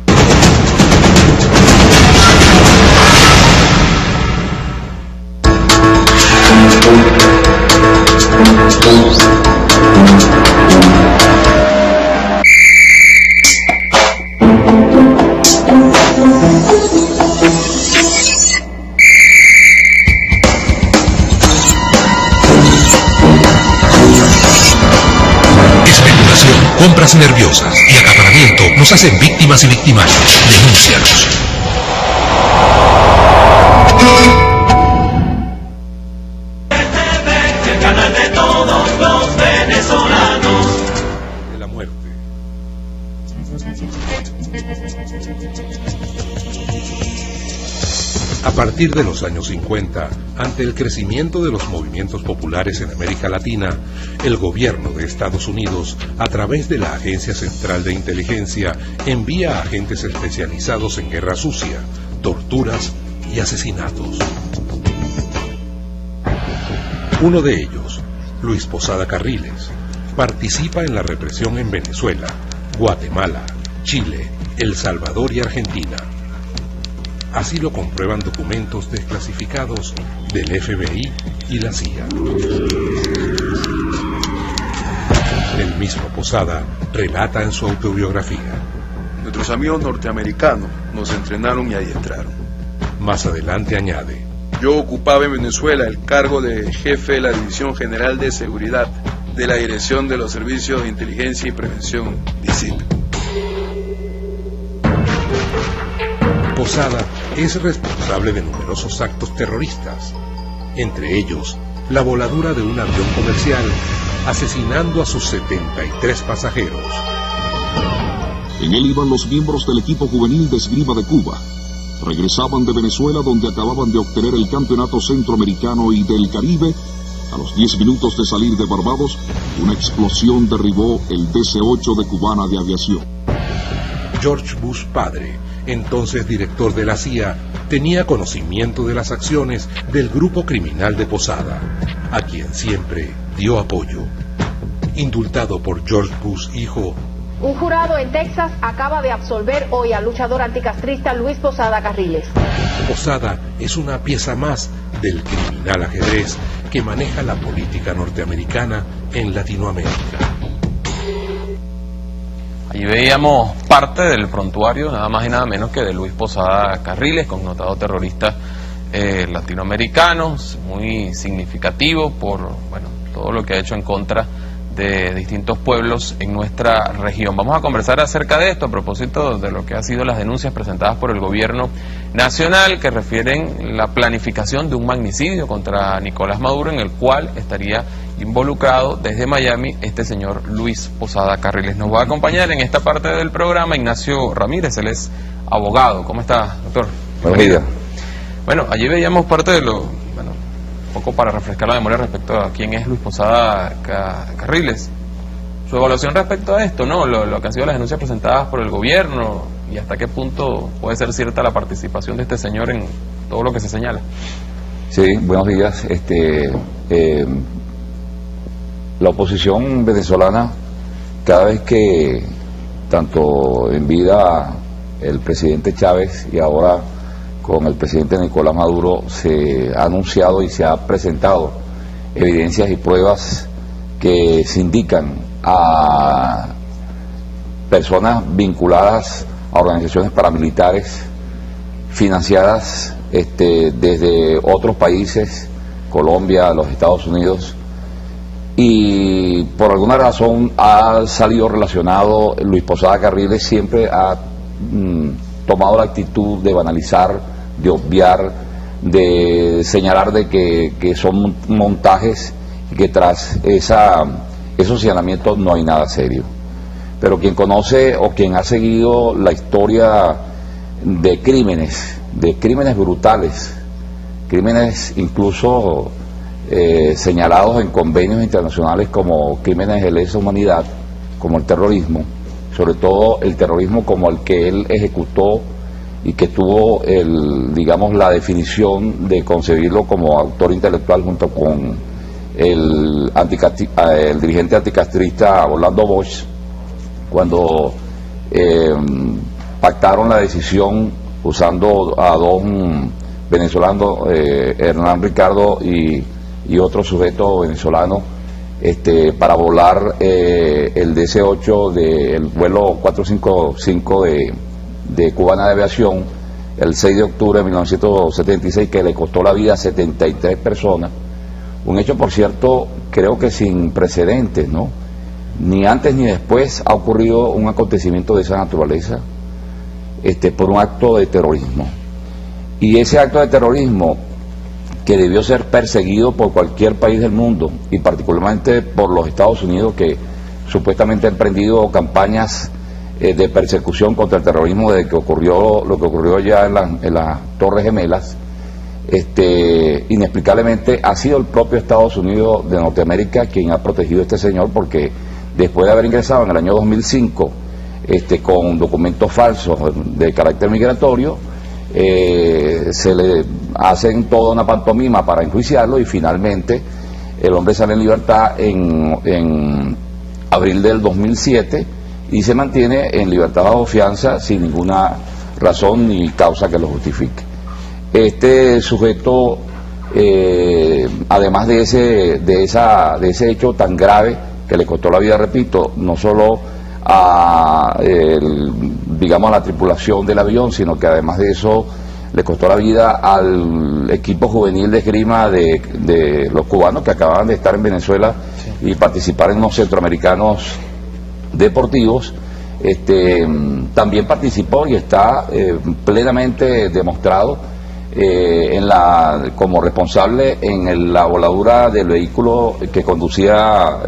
Compras nerviosas y acaparamiento nos hacen víctimas y victimarios. Denúncianos. El canal de todos los venezolanos. De la muerte. A partir de los años 50, ante el crecimiento de los movimientos populares en América Latina, el gobierno de Estados Unidos, a través de la Agencia Central de Inteligencia, envía agentes especializados en guerra sucia, torturas y asesinatos. Uno de ellos, Luis Posada Carriles, participa en la represión en Venezuela, Guatemala, Chile, El Salvador y Argentina. Así lo comprueban documentos desclasificados del FBI y la CIA. El mismo Posada relata en su autobiografía. Nuestros amigos norteamericanos nos entrenaron y adiestraron. Más adelante añade. Yo ocupaba en Venezuela el cargo de jefe de la División General de Seguridad de la Dirección de los Servicios de Inteligencia y Prevención, DICIP. Posada es responsable de numerosos actos terroristas, entre ellos la voladura de un avión comercial, asesinando a sus 73 pasajeros. En él iban los miembros del equipo juvenil de esgrima de Cuba. Regresaban de Venezuela, donde acababan de obtener el campeonato centroamericano y del Caribe. A los 10 minutos de salir de Barbados, una explosión derribó el DC-8 de Cubana de Aviación. George Bush padre, entonces director de la CIA, tenía conocimiento de las acciones del grupo criminal de Posada, a quien siempre dio apoyo. Indultado por George Bush hijo, un jurado en Texas acaba de absolver hoy al luchador anticastrista Luis Posada Carriles. Posada es una pieza más del criminal ajedrez que maneja la política norteamericana en Latinoamérica. Allí veíamos parte del prontuario, nada más y nada menos que de Luis Posada Carriles, connotado terrorista latinoamericano, muy significativo por todo lo que ha hecho en contra de distintos pueblos en nuestra región. Vamos a conversar acerca de esto a propósito de lo que han sido las denuncias presentadas por el gobierno nacional que refieren la planificación de un magnicidio contra Nicolás Maduro, en el cual estaría involucrado desde Miami este señor Luis Posada Carriles. Nos va a acompañar en esta parte del programa Ignacio Ramírez, él es abogado. ¿Cómo está, doctor? Buenos días. Bueno, allí veíamos parte de lo... un poco para refrescar la memoria respecto a quién es Luis Posada Carriles. Su evaluación respecto a esto, ¿no? Lo que han sido las denuncias presentadas por el gobierno y hasta qué punto puede ser cierta la participación de este señor en todo lo que se señala. Sí, buenos días. La oposición venezolana, cada vez que tanto en vida el presidente Chávez y ahora con el presidente Nicolás Maduro se ha anunciado y se ha presentado evidencias y pruebas que se indican a personas vinculadas a organizaciones paramilitares financiadas desde otros países, Colombia, los Estados Unidos, y por alguna razón ha salido relacionado. Luis Posada Carriles siempre ha tomado la actitud de banalizar, de obviar, de señalar de que son montajes y que tras esos señalamientos no hay nada serio. Pero quien conoce o quien ha seguido la historia de crímenes brutales, crímenes incluso señalados en convenios internacionales como crímenes de lesa humanidad, como el terrorismo, sobre todo el terrorismo como el que él ejecutó y que tuvo la definición de concebirlo como autor intelectual junto con el dirigente anticastrista Orlando Bosch, cuando pactaron la decisión usando a dos venezolanos, Hernán Ricardo y y otro sujeto venezolano para volar el DC-8 del vuelo 455 de Cubana de Aviación el 6 de octubre de 1976, que le costó la vida a 73 personas. Un hecho, por cierto, creo que sin precedentes, ¿no? Ni antes ni después ha ocurrido un acontecimiento de esa naturaleza por un acto de terrorismo. Y ese acto de terrorismo, que debió ser perseguido por cualquier país del mundo, y particularmente por los Estados Unidos, que supuestamente han emprendido campañas de persecución contra el terrorismo desde que ocurrió lo que ocurrió ya en las Torres Gemelas, inexplicablemente ha sido el propio Estados Unidos de Norteamérica quien ha protegido a este señor, porque después de haber ingresado en el año 2005 con documentos falsos de carácter migratorio, se le hacen toda una pantomima para enjuiciarlo, y finalmente el hombre sale en libertad en abril del 2007 y se mantiene en libertad bajo fianza sin ninguna razón ni causa que lo justifique. Este sujeto, además de ese hecho tan grave que le costó la vida, repito, no solo a la tripulación del avión, sino que además de eso le costó la vida al equipo juvenil de esgrima de los cubanos que acababan de estar en Venezuela y participar en los centroamericanos deportivos. También participó y está plenamente demostrado como responsable en la voladura del vehículo que conducía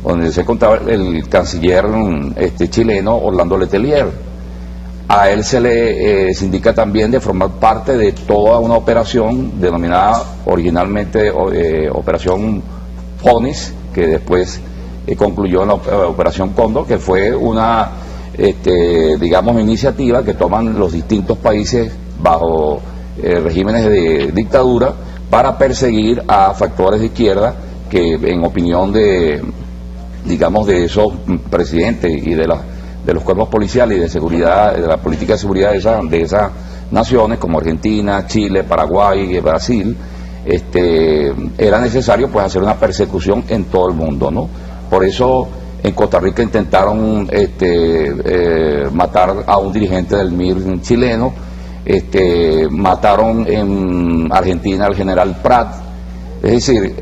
donde se encontraba el canciller chileno Orlando Letelier. A él se le indica también de formar parte de toda una operación denominada originalmente Operación Fonis, que después concluyó en la Operación Cóndor, que fue una iniciativa que toman los distintos países bajo regímenes de dictadura para perseguir a factores de izquierda que, en opinión de esos presidentes y de los cuerpos policiales y de seguridad, de la política de seguridad de esas naciones como Argentina, Chile, Paraguay y Brasil, era necesario pues hacer una persecución en todo el mundo, ¿no? Por eso en Costa Rica intentaron matar a un dirigente del MIR chileno, mataron en Argentina al general Prat, es decir,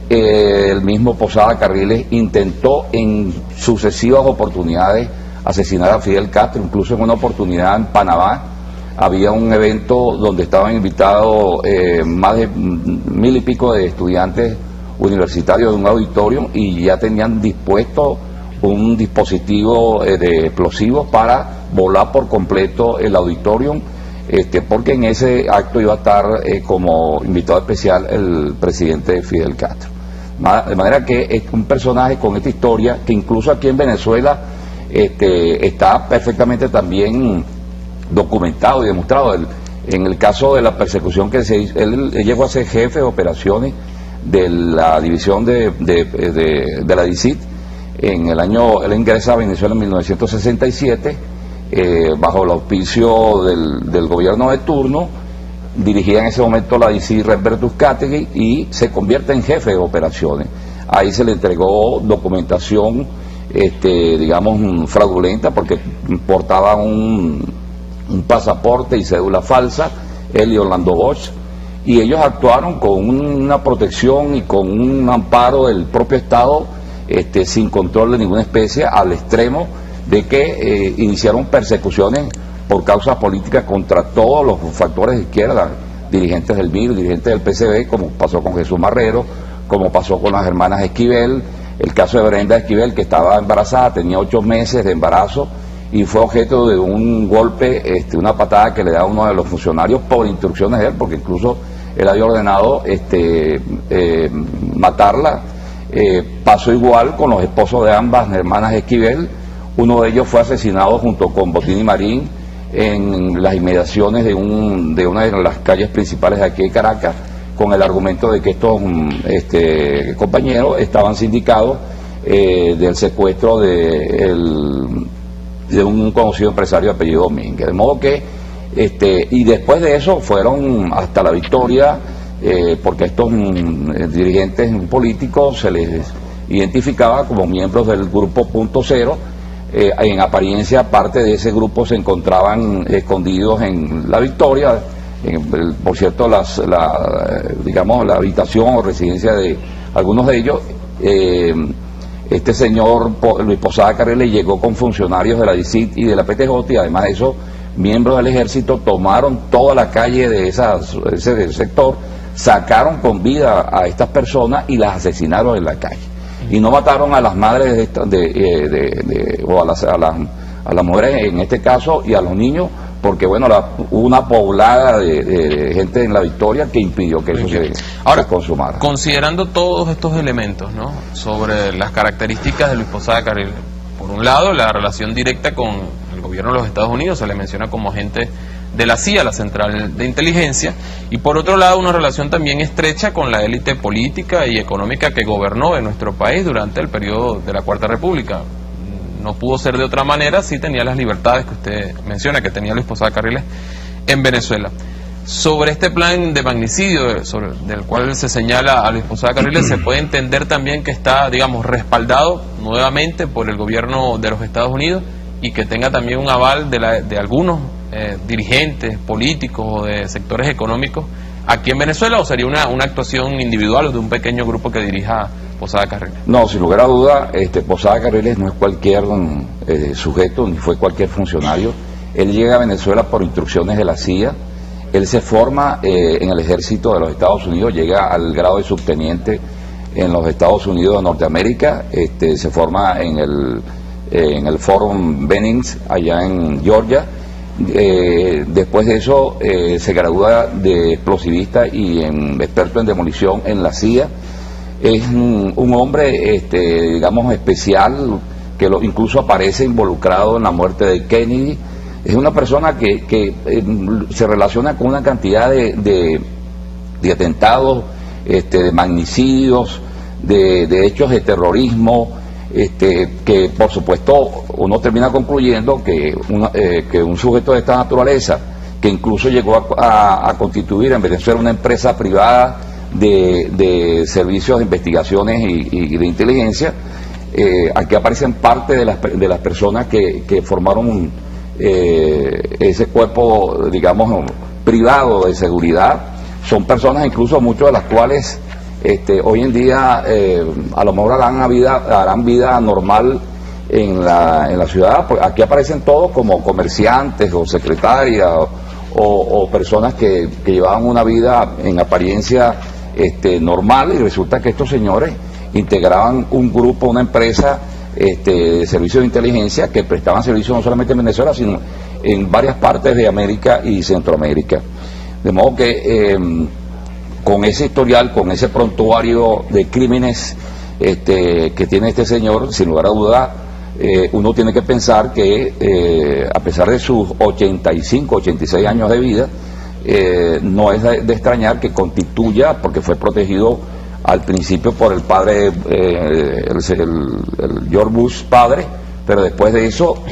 el mismo Posada Carriles intentó en sucesivas oportunidades asesinar a Fidel Castro. Incluso en una oportunidad en Panamá había un evento donde estaban invitados más de 1000 y pico de estudiantes universitarios de un auditorio, y ya tenían dispuesto un dispositivo de explosivos para volar por completo el auditorium, porque en ese acto iba a estar como invitado especial el presidente Fidel Castro. De manera que es un personaje con esta historia que incluso aquí en Venezuela está perfectamente también documentado y demostrado. En el caso de la persecución que se hizo, él llegó a ser jefe de operaciones de la división de la DICIT. Él ingresa a Venezuela en 1967 bajo el auspicio del gobierno de turno. Dirigía en ese momento la DICIT Redbertus Cátegui y se convierte en jefe de operaciones. Ahí se le entregó documentación fraudulenta, porque portaba un pasaporte y cédula falsa, él y Orlando Bosch, y ellos actuaron con una protección y con un amparo del propio Estado, sin control de ninguna especie, al extremo de que iniciaron persecuciones por causas políticas contra todos los factores de izquierda, dirigentes del MIR, dirigentes del PCB, como pasó con Jesús Marrero, como pasó con las hermanas Esquivel, el caso de Brenda Esquivel, que estaba embarazada, tenía 8 meses de embarazo, y fue objeto de un golpe, una patada que le da a uno de los funcionarios por instrucciones de él, porque incluso él había ordenado matarla. Pasó igual con los esposos de ambas hermanas Esquivel. Uno de ellos fue asesinado junto con Botín y Marín en las inmediaciones de una de las calles principales de aquí de Caracas, con el argumento de que estos compañeros estaban sindicados del secuestro de un conocido empresario de apellido Domínguez. De modo que, y después de eso fueron hasta La Victoria, porque a estos dirigentes políticos se les identificaba como miembros del grupo Punto Cero. En apariencia, parte de ese grupo se encontraban escondidos en La Victoria. Por cierto, digamos, la habitación o residencia de algunos de ellos, este señor Luis Posada Carriles llegó con funcionarios de la DICIT y de la PTJ, y además de eso, miembros del ejército tomaron toda la calle de ese sector, sacaron con vida a estas personas y las asesinaron en la calle. Y no mataron a las madres o a las mujeres en este caso y a los niños, porque bueno, hubo una poblada de gente en La Victoria que impidió que eso se consumara. Considerando todos estos elementos, ¿no?, sobre las características de Luis Posada Carriles, por un lado, la relación directa con el gobierno de los Estados Unidos, se le menciona como agente de la CIA, la Central de Inteligencia, y por otro lado una relación también estrecha con la élite política y económica que gobernó en nuestro país durante el periodo de la Cuarta República. No pudo ser de otra manera, sí tenía las libertades que usted menciona, que tenía Luis Posada Carriles en Venezuela. Sobre este plan de magnicidio del cual se señala a Luis Posada Carriles, se puede entender también que está, digamos, respaldado nuevamente por el gobierno de los Estados Unidos y que tenga también un aval de algunos dirigentes políticos o de sectores económicos aquí en Venezuela, o sería una actuación individual o de un pequeño grupo que dirija Posada Carriles. No, sin lugar a duda, Posada Carriles no es cualquier sujeto, ni fue cualquier funcionario. Él llega a Venezuela por instrucciones de la CIA, él se forma en el ejército de los Estados Unidos, llega al grado de subteniente en los Estados Unidos de Norteamérica, se forma en el Forum Bennings, allá en Georgia. Después de eso se gradúa de explosivista y experto en demolición en la CIA. Es un hombre, digamos, especial, que incluso aparece involucrado en la muerte de Kennedy. Es una persona que se relaciona con una cantidad de atentados, de magnicidios, de hechos de terrorismo, que por supuesto uno termina concluyendo que un sujeto de esta naturaleza, que incluso llegó a constituir en Venezuela una empresa privada de servicios de investigaciones y de inteligencia, aquí aparecen parte de las personas que formaron ese cuerpo, digamos, privado de seguridad. Son personas incluso muchas de las cuales hoy en día a lo mejor harán vida normal en la ciudad. Aquí aparecen todos como comerciantes o secretarias o personas que llevaban una vida en apariencia normal, y resulta que estos señores integraban un grupo, una empresa de servicios de inteligencia que prestaban servicios no solamente en Venezuela, sino en varias partes de América y Centroamérica. De modo que con ese historial, con ese prontuario de crímenes que tiene este señor, sin lugar a duda, uno tiene que pensar que a pesar de sus 85, 86 años de vida, no es de extrañar que constituya, porque fue protegido al principio por el padre, el George Bush padre, pero después de eso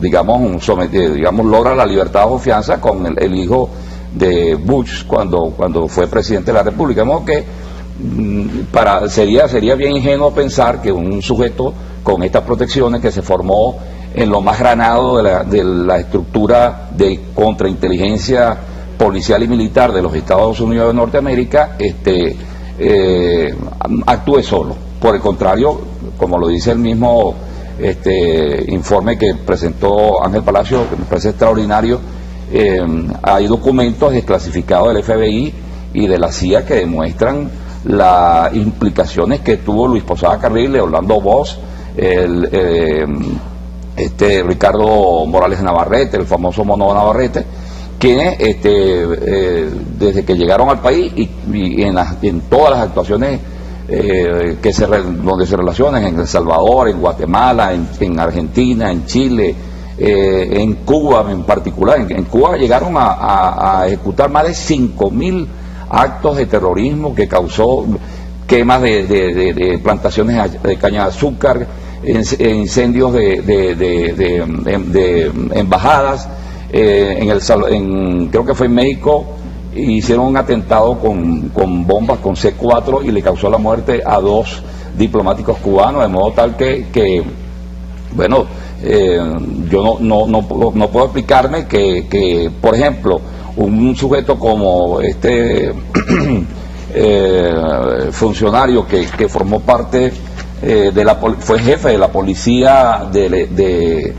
digamos logra la libertad bajo fianza con el hijo de Bush cuando fue presidente de la República. De modo que sería bien ingenuo pensar que un sujeto con estas protecciones, que se formó en lo más granado de la estructura de contrainteligencia policial y militar de los Estados Unidos de Norteamérica, actúe solo. Por el contrario, como lo dice el mismo informe que presentó Ángel Palacio, que me parece extraordinario, hay documentos desclasificados del FBI y de la CIA que demuestran las implicaciones que tuvo Luis Posada Carriles, Orlando Bosch, Ricardo Morales Navarrete, el famoso Mono Navarrete, que desde que llegaron al país y en todas las actuaciones donde se relacionan, en El Salvador, en Guatemala, en Argentina, en Chile, en Cuba en particular. En Cuba llegaron a ejecutar más de 5.000 actos de terrorismo que causó quemas de plantaciones de caña de azúcar, incendios de embajadas, creo que fue en México, hicieron un atentado con bombas, con C4, y le causó la muerte a 2 diplomáticos cubanos, de modo tal que bueno, yo no puedo explicarme que, por ejemplo, un sujeto como este funcionario que formó parte fue jefe de la policía de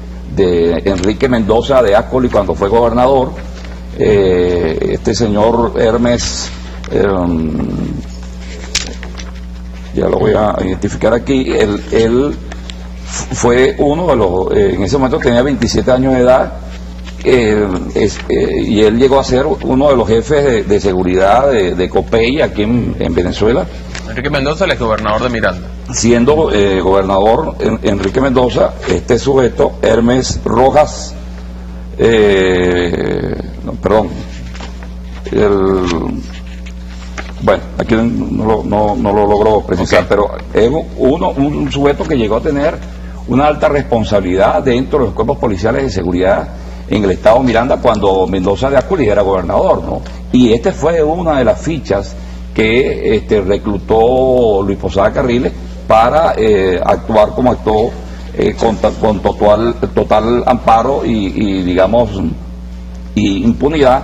Enrique Mendoza de Ascoli cuando fue gobernador, este señor Hermes, ya lo voy a identificar aquí, él fue uno de los, en ese momento tenía 27 años de edad, y él llegó a ser uno de los jefes de seguridad de COPEI aquí en Venezuela. Enrique Mendoza, el exgobernador de Miranda. Siendo gobernador Enrique Mendoza, este sujeto, Hermes Rojas, bueno, aquí no lo logro precisar, pero es un sujeto que llegó a tener una alta responsabilidad dentro de los cuerpos policiales de seguridad en el estado Miranda cuando Mendoza de Ascoli era gobernador, ¿no? Y este fue una de las fichas que reclutó Luis Posada Carriles para actuar como actuó con total amparo y digamos y impunidad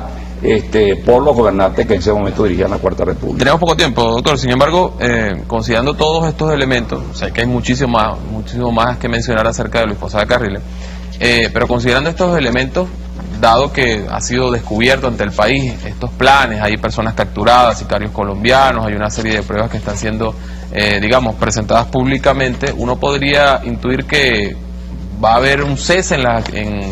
por los gobernantes que en ese momento dirigían la Cuarta República. Tenemos poco tiempo, doctor. Sin embargo, considerando todos estos elementos, o sea que hay muchísimo más que mencionar acerca de Luis Posada Carriles, pero considerando estos elementos, dado que ha sido descubierto ante el país estos planes, hay personas capturadas, sicarios colombianos, hay una serie de pruebas que están siendo, digamos, presentadas públicamente, uno podría intuir que va a haber un cese en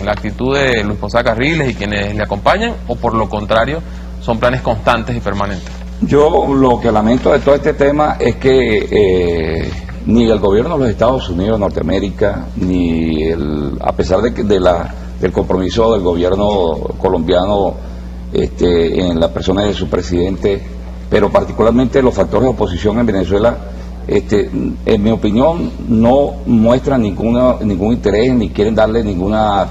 la actitud de Luis Posada Carriles y quienes le acompañan, o por lo contrario, son planes constantes y permanentes. Yo lo que lamento de todo este tema es que ni el gobierno de los Estados Unidos de Norteamérica, ni a pesar del compromiso del gobierno colombiano en la persona de su presidente, pero particularmente los factores de oposición en Venezuela, en mi opinión no muestran ningún interés ni quieren darle ninguna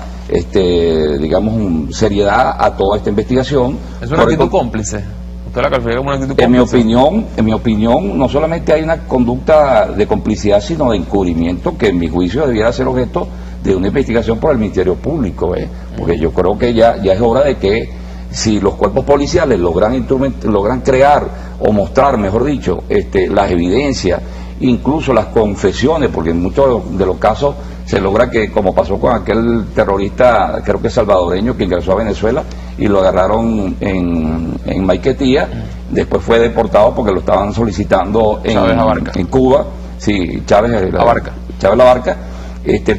digamos seriedad a toda esta investigación. Es una actitud cómplice. ¿Usted la califica como una actitud cómplice? En mi opinión no solamente hay una conducta de complicidad, sino de encubrimiento que en mi juicio debiera ser objeto de una investigación por el Ministerio Público, porque yo creo que ya es hora de que si los cuerpos policiales logran crear o mostrar, mejor dicho, las evidencias, incluso las confesiones, porque en muchos de los casos se logra que, como pasó con aquel terrorista, creo que salvadoreño, que ingresó a Venezuela y lo agarraron en Maiquetía, después fue deportado porque lo estaban solicitando en Cuba, sí, Chávez Labarca,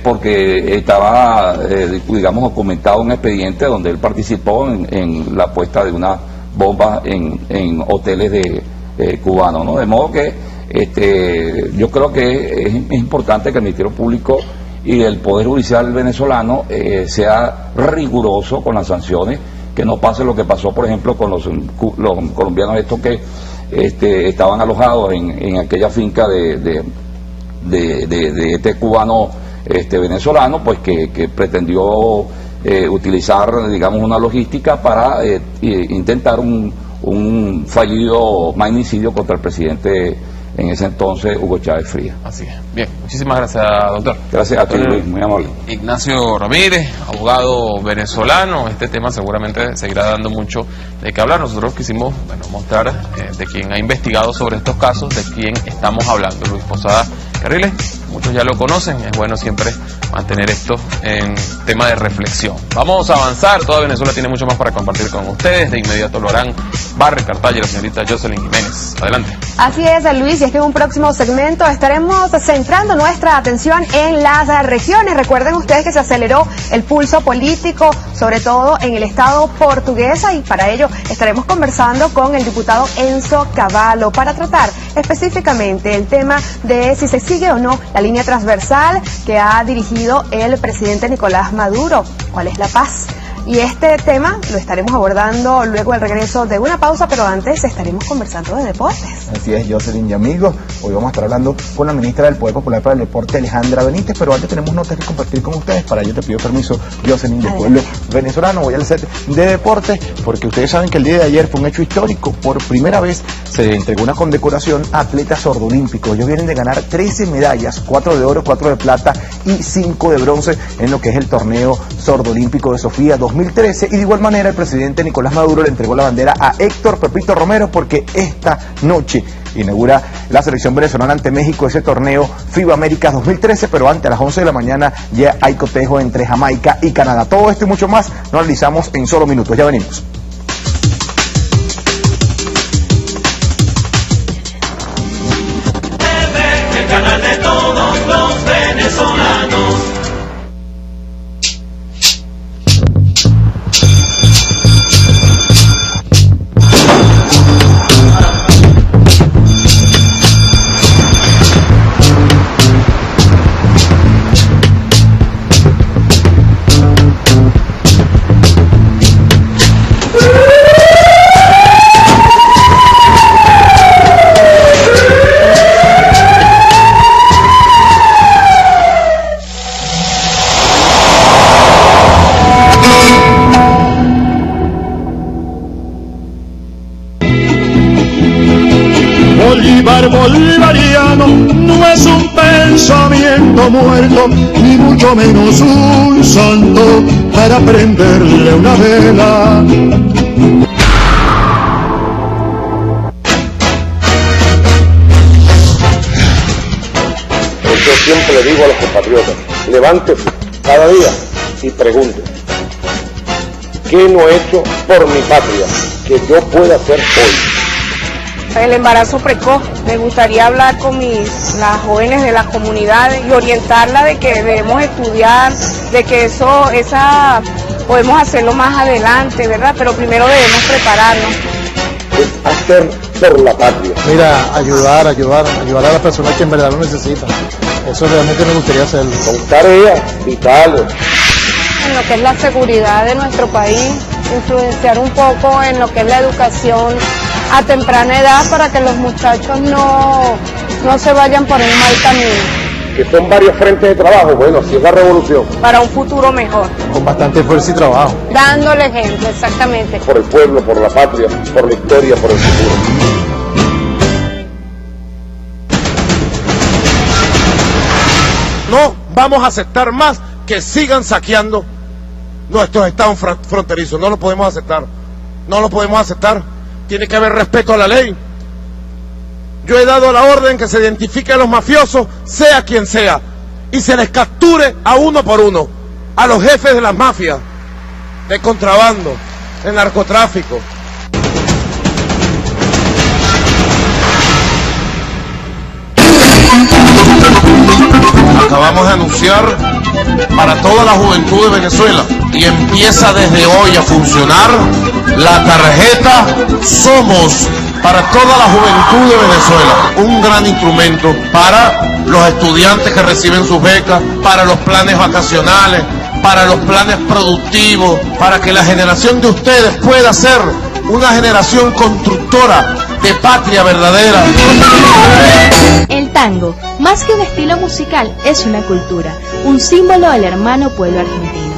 porque estaba, digamos, documentado un expediente donde él participó en la puesta de una bomba en hoteles de cubanos, ¿no? De modo que yo creo que es importante que el Ministerio Público y el Poder Judicial venezolano sea riguroso con las sanciones, que no pase lo que pasó, por ejemplo, con los colombianos estos que estaban alojados en aquella finca de este cubano venezolano, pues que pretendió utilizar, digamos, una logística para intentar un fallido magnicidio contra el presidente en ese entonces, Hugo Chávez Frías. Así es. Bien, muchísimas gracias, doctor. Gracias a ti, Luis, muy amable. Ignacio Ramírez, abogado venezolano. Este tema seguramente seguirá dando mucho de qué hablar. Nosotros quisimos mostrar de quién ha investigado sobre estos casos, de quién estamos hablando. Luis Posada Carriles, muchos ya lo conocen, es bueno siempre mantener esto en tema de reflexión. Vamos a avanzar, toda Venezuela tiene mucho más para compartir con ustedes. De inmediato lo harán Barry Cartaya y la señorita Jocelyn Jiménez. Adelante. Así es, Luis, y es que en un próximo segmento estaremos centrando nuestra atención en las regiones. Recuerden ustedes que se aceleró el pulso político, sobre todo en el estado portuguesa, y para ello estaremos conversando con el diputado Enzo Cavallo para tratar específicamente el tema de si se sigue o no la línea transversal que ha dirigido el presidente Nicolás Maduro. ¿Cuál es la paz? Y este tema lo estaremos abordando luego del regreso de una pausa, pero antes estaremos conversando de deportes. Así es, Jocelyn y amigos. Hoy vamos a estar hablando con la ministra del Poder Popular para el Deporte, Alejandra Benítez, pero antes tenemos notas que compartir con ustedes. Para ello te pido permiso, Jocelyn, del pueblo venezolano. Voy al set de deportes, porque ustedes saben que el día de ayer fue un hecho histórico. Por primera vez se entregó una condecoración a atletas sordolímpicos. Ellos vienen de ganar 13 medallas, 4 de oro, 4 de plata y 5 de bronce en lo que es el torneo sordolímpico de Sofía 2013, y de igual manera el presidente Nicolás Maduro le entregó la bandera a Héctor Pepito Romero, porque esta noche inaugura la selección venezolana ante México ese torneo FIBA Américas 2013, pero antes a las 11 de la mañana ya hay cotejo entre Jamaica y Canadá. Todo esto y mucho más lo analizamos en solo minutos. Ya venimos. El canal de todos los venezolanos. Bolivariano no es un pensamiento muerto, ni mucho menos un santo para prenderle una vela. Yo siempre le digo a los compatriotas, levántese cada día y pregunte, ¿qué no he hecho por mi patria que yo pueda hacer hoy? El embarazo precoz, me gustaría hablar con las jóvenes de las comunidades y orientarlas de que debemos estudiar, de que podemos hacerlo más adelante, ¿verdad? Pero primero debemos prepararnos. Es hacer por la patria. Mira, ayudar a las personas que en verdad lo necesitan. Eso realmente me gustaría hacerlo. Son tareas vitales. En lo que es la seguridad de nuestro país, influenciar un poco en lo que es la educación a temprana edad para que los muchachos no se vayan por un mal camino. Que son varios frentes de trabajo, bueno, así es la revolución. Para un futuro mejor. Con bastante esfuerzo y trabajo. Dándole ejemplo, exactamente. Por el pueblo, por la patria, por la historia, por el futuro. No vamos a aceptar más que sigan saqueando nuestros estados fronterizos. No lo podemos aceptar. No lo podemos aceptar. Tiene que haber respeto a la ley. Yo he dado la orden que se identifique a los mafiosos, sea quien sea, y se les capture a uno por uno, a los jefes de las mafias, de contrabando, de narcotráfico. Acabamos de anunciar para toda la juventud de Venezuela, y empieza desde hoy a funcionar la tarjeta Somos para toda la juventud de Venezuela. Un gran instrumento para los estudiantes que reciben sus becas, para los planes vacacionales, para los planes productivos, para que la generación de ustedes pueda ser una generación constructora de patria verdadera. El tango, más que un estilo musical, es una cultura, un símbolo del hermano pueblo argentino.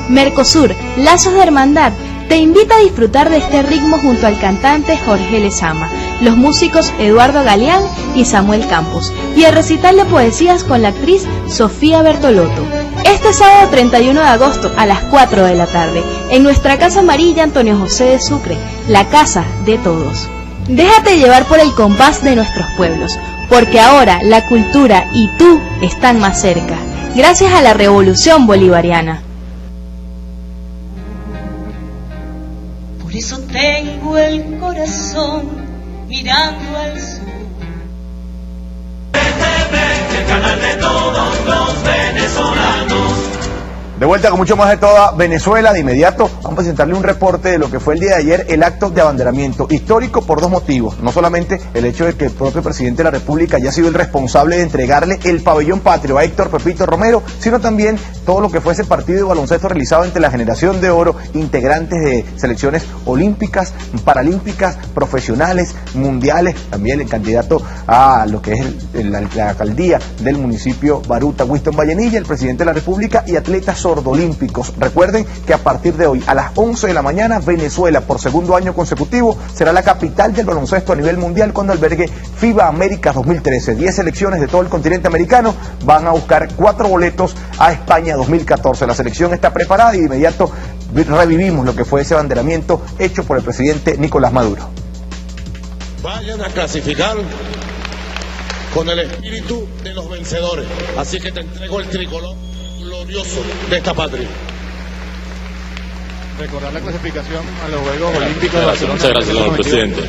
Mercosur, Lazos de Hermandad, te invita a disfrutar de este ritmo junto al cantante Jorge Lezama, los músicos Eduardo Galeán y Samuel Campos, y el recital de poesías con la actriz Sofía Bertolotto. Este sábado 31 de agosto a las 4 de la tarde, en nuestra Casa Amarilla Antonio José de Sucre, la casa de todos. Déjate llevar por el compás de nuestros pueblos, porque ahora la cultura y tú están más cerca, gracias a la Revolución Bolivariana. Por eso tengo el corazón mirando al sur. El canal de todos los venezolanos. De vuelta con mucho más de toda Venezuela. De inmediato vamos a presentarle un reporte de lo que fue el día de ayer el acto de abanderamiento histórico por dos motivos. No solamente el hecho de que el propio presidente de la República haya sido el responsable de entregarle el pabellón patrio a Héctor Pepito Romero, sino también todo lo que fue ese partido de baloncesto realizado entre la generación de oro, integrantes de selecciones olímpicas, paralímpicas, profesionales, mundiales, también el candidato a lo que es la alcaldía del municipio Baruta, Winston Vallenilla, el presidente de la República y atletas sordolímpicos. Recuerden que a partir de hoy, a las 11 de la mañana, Venezuela, por segundo año consecutivo, será la capital del baloncesto a nivel mundial cuando albergue FIBA Américas 2013. 10 selecciones de todo el continente americano van a buscar 4 boletos a España 2014. La selección está preparada y de inmediato revivimos lo que fue ese abanderamiento hecho por el presidente Nicolás Maduro. Vayan a clasificar con el espíritu de los vencedores. Así que te entrego el tricolor glorioso de esta patria. Recordar la clasificación a los Juegos Olímpicos. Muchas gracias, señor presidente.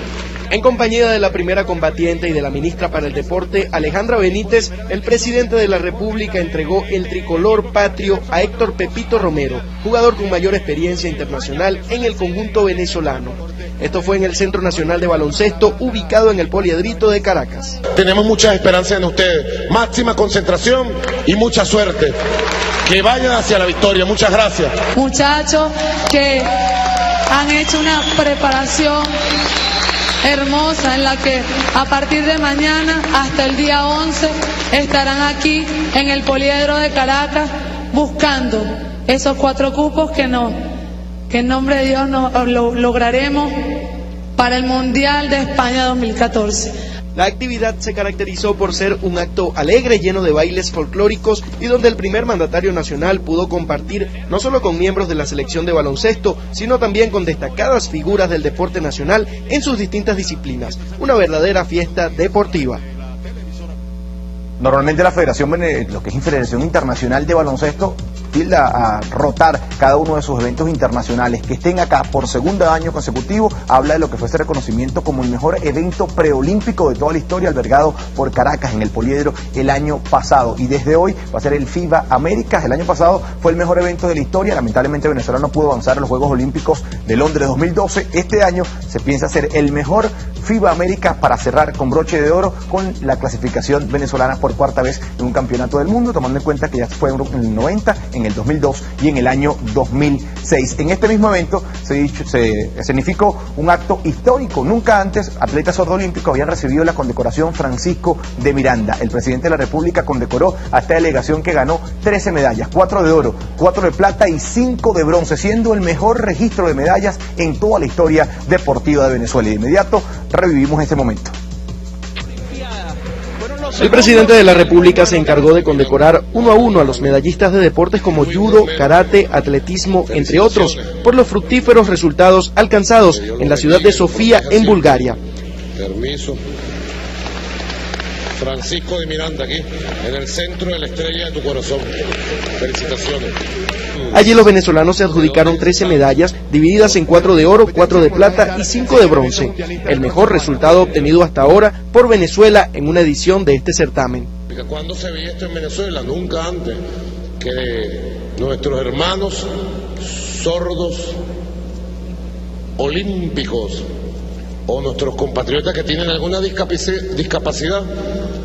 En compañía de la primera combatiente y de la ministra para el Deporte, Alejandra Benítez, el presidente de la República entregó el tricolor patrio a Héctor Pepito Romero, jugador con mayor experiencia internacional en el conjunto venezolano. Esto fue en el Centro Nacional de Baloncesto, ubicado en el Poliedrito de Caracas. Tenemos muchas esperanzas en ustedes, máxima concentración y mucha suerte. Que vayan hacia la victoria. Muchas gracias. Muchachos que han hecho una preparación hermosa en la que a partir de mañana hasta el día 11 estarán aquí en el Poliedro de Caracas buscando esos 4 cupos que en nombre de Dios lo lograremos para el Mundial de España 2014. La actividad se caracterizó por ser un acto alegre, lleno de bailes folclóricos y donde el primer mandatario nacional pudo compartir no solo con miembros de la selección de baloncesto, sino también con destacadas figuras del deporte nacional en sus distintas disciplinas. Una verdadera fiesta deportiva. Normalmente la Federación, lo que es Federación Internacional de Baloncesto, tilda a rotar cada uno de sus eventos internacionales. Que estén acá por segundo año consecutivo habla de lo que fue ese reconocimiento como el mejor evento preolímpico de toda la historia, albergado por Caracas en el Poliedro el año pasado, y desde hoy va a ser el FIBA Américas. El año pasado fue el mejor evento de la historia. Lamentablemente Venezuela no pudo avanzar a los Juegos Olímpicos de Londres 2012. Este año se piensa hacer el mejor FIBA Américas para cerrar con broche de oro con la clasificación venezolana por cuarta vez en un campeonato del mundo, tomando en cuenta que ya fue en el 90, en el 2002 y en el año 2006. En este mismo evento se escenificó un acto histórico. Nunca antes atletas sordolímpicos habían recibido la condecoración Francisco de Miranda. El presidente de la República condecoró a esta delegación que ganó 13 medallas, 4 de oro, 4 de plata y 5 de bronce, siendo el mejor registro de medallas en toda la historia deportiva de Venezuela. Y de inmediato revivimos este momento. El presidente de la República se encargó de condecorar uno a uno a los medallistas de deportes como judo, karate, atletismo, entre otros, por los fructíferos resultados alcanzados en la ciudad de Sofía, en Bulgaria. Permiso. Francisco de Miranda, aquí, en el centro de la estrella de tu corazón. Felicitaciones. Allí los venezolanos se adjudicaron 13 medallas, divididas en 4 de oro, 4 de plata y 5 de bronce. El mejor resultado obtenido hasta ahora por Venezuela en una edición de este certamen. ¿Cuándo se veía esto en Venezuela? Nunca antes. Que nuestros hermanos sordos olímpicos o nuestros compatriotas que tienen alguna discapacidad,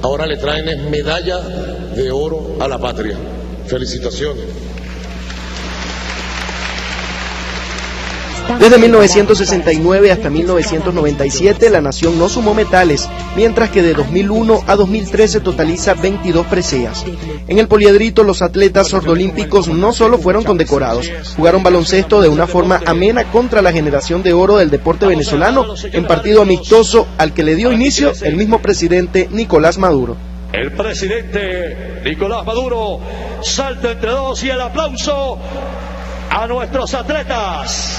ahora le traen medalla de oro a la patria. Felicitaciones. Desde 1969 hasta 1997 la nación no sumó metales, mientras que de 2001 a 2013 totaliza 22 preseas. En el Poliedrito los atletas sordolímpicos no solo fueron condecorados, jugaron baloncesto de una forma amena contra la generación de oro del deporte venezolano en partido amistoso al que le dio inicio el mismo presidente Nicolás Maduro. El presidente Nicolás Maduro salta entre dos y el aplauso a nuestros atletas.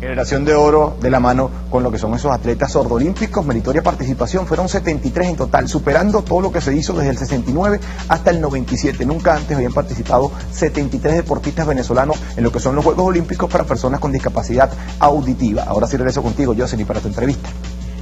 Generación de oro de la mano con lo que son esos atletas sordolímpicos, meritoria participación, fueron 73 en total, superando todo lo que se hizo desde el 69 hasta el 97. Nunca antes habían participado 73 deportistas venezolanos en lo que son los Juegos Olímpicos para personas con discapacidad auditiva. Ahora sí regreso contigo, Jocelyn, para tu entrevista.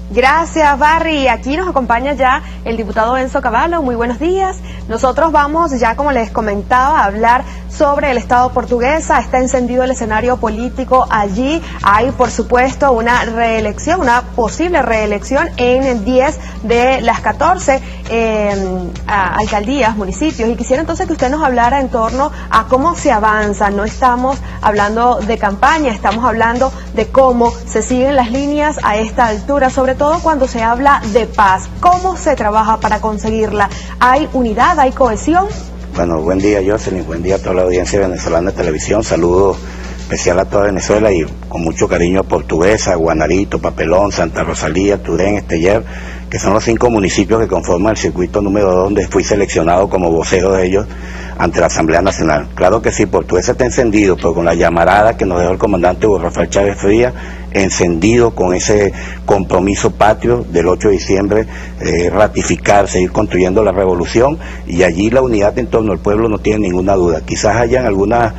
Gracias, Barry. Aquí nos acompaña ya el diputado Enzo Cavallo. Muy buenos días. Nosotros vamos ya, como les comentaba, a hablar sobre el Estado portuguesa. Está encendido el escenario político allí. Hay, por supuesto, una reelección, una posible reelección en 10 de las 14 alcaldías, municipios. Y quisiera entonces que usted nos hablara en torno a cómo se avanza. No estamos hablando de campaña, estamos hablando de cómo se siguen las líneas a esta altura, sobre todo cuando se habla de paz. ¿Cómo se trabaja para conseguirla? ¿Hay unidad, hay cohesión? Bueno, buen día, Jocelyn, buen día a toda la audiencia venezolana de televisión. Saludos especial a toda Venezuela y con mucho cariño a Portuguesa, Guanarito, Papelón, Santa Rosalía, Turén, Esteller, que son los 5 municipios que conforman el circuito número 2, donde fui seleccionado como vocero de ellos ante la Asamblea Nacional. Claro que sí, Portuguesa está encendido, pero con la llamarada que nos dejó el comandante Hugo Rafael Chávez Frías, encendido con ese compromiso patrio del 8 de diciembre, ratificar, seguir construyendo la revolución, y allí la unidad en torno al pueblo no tiene ninguna duda. Quizás hayan algunas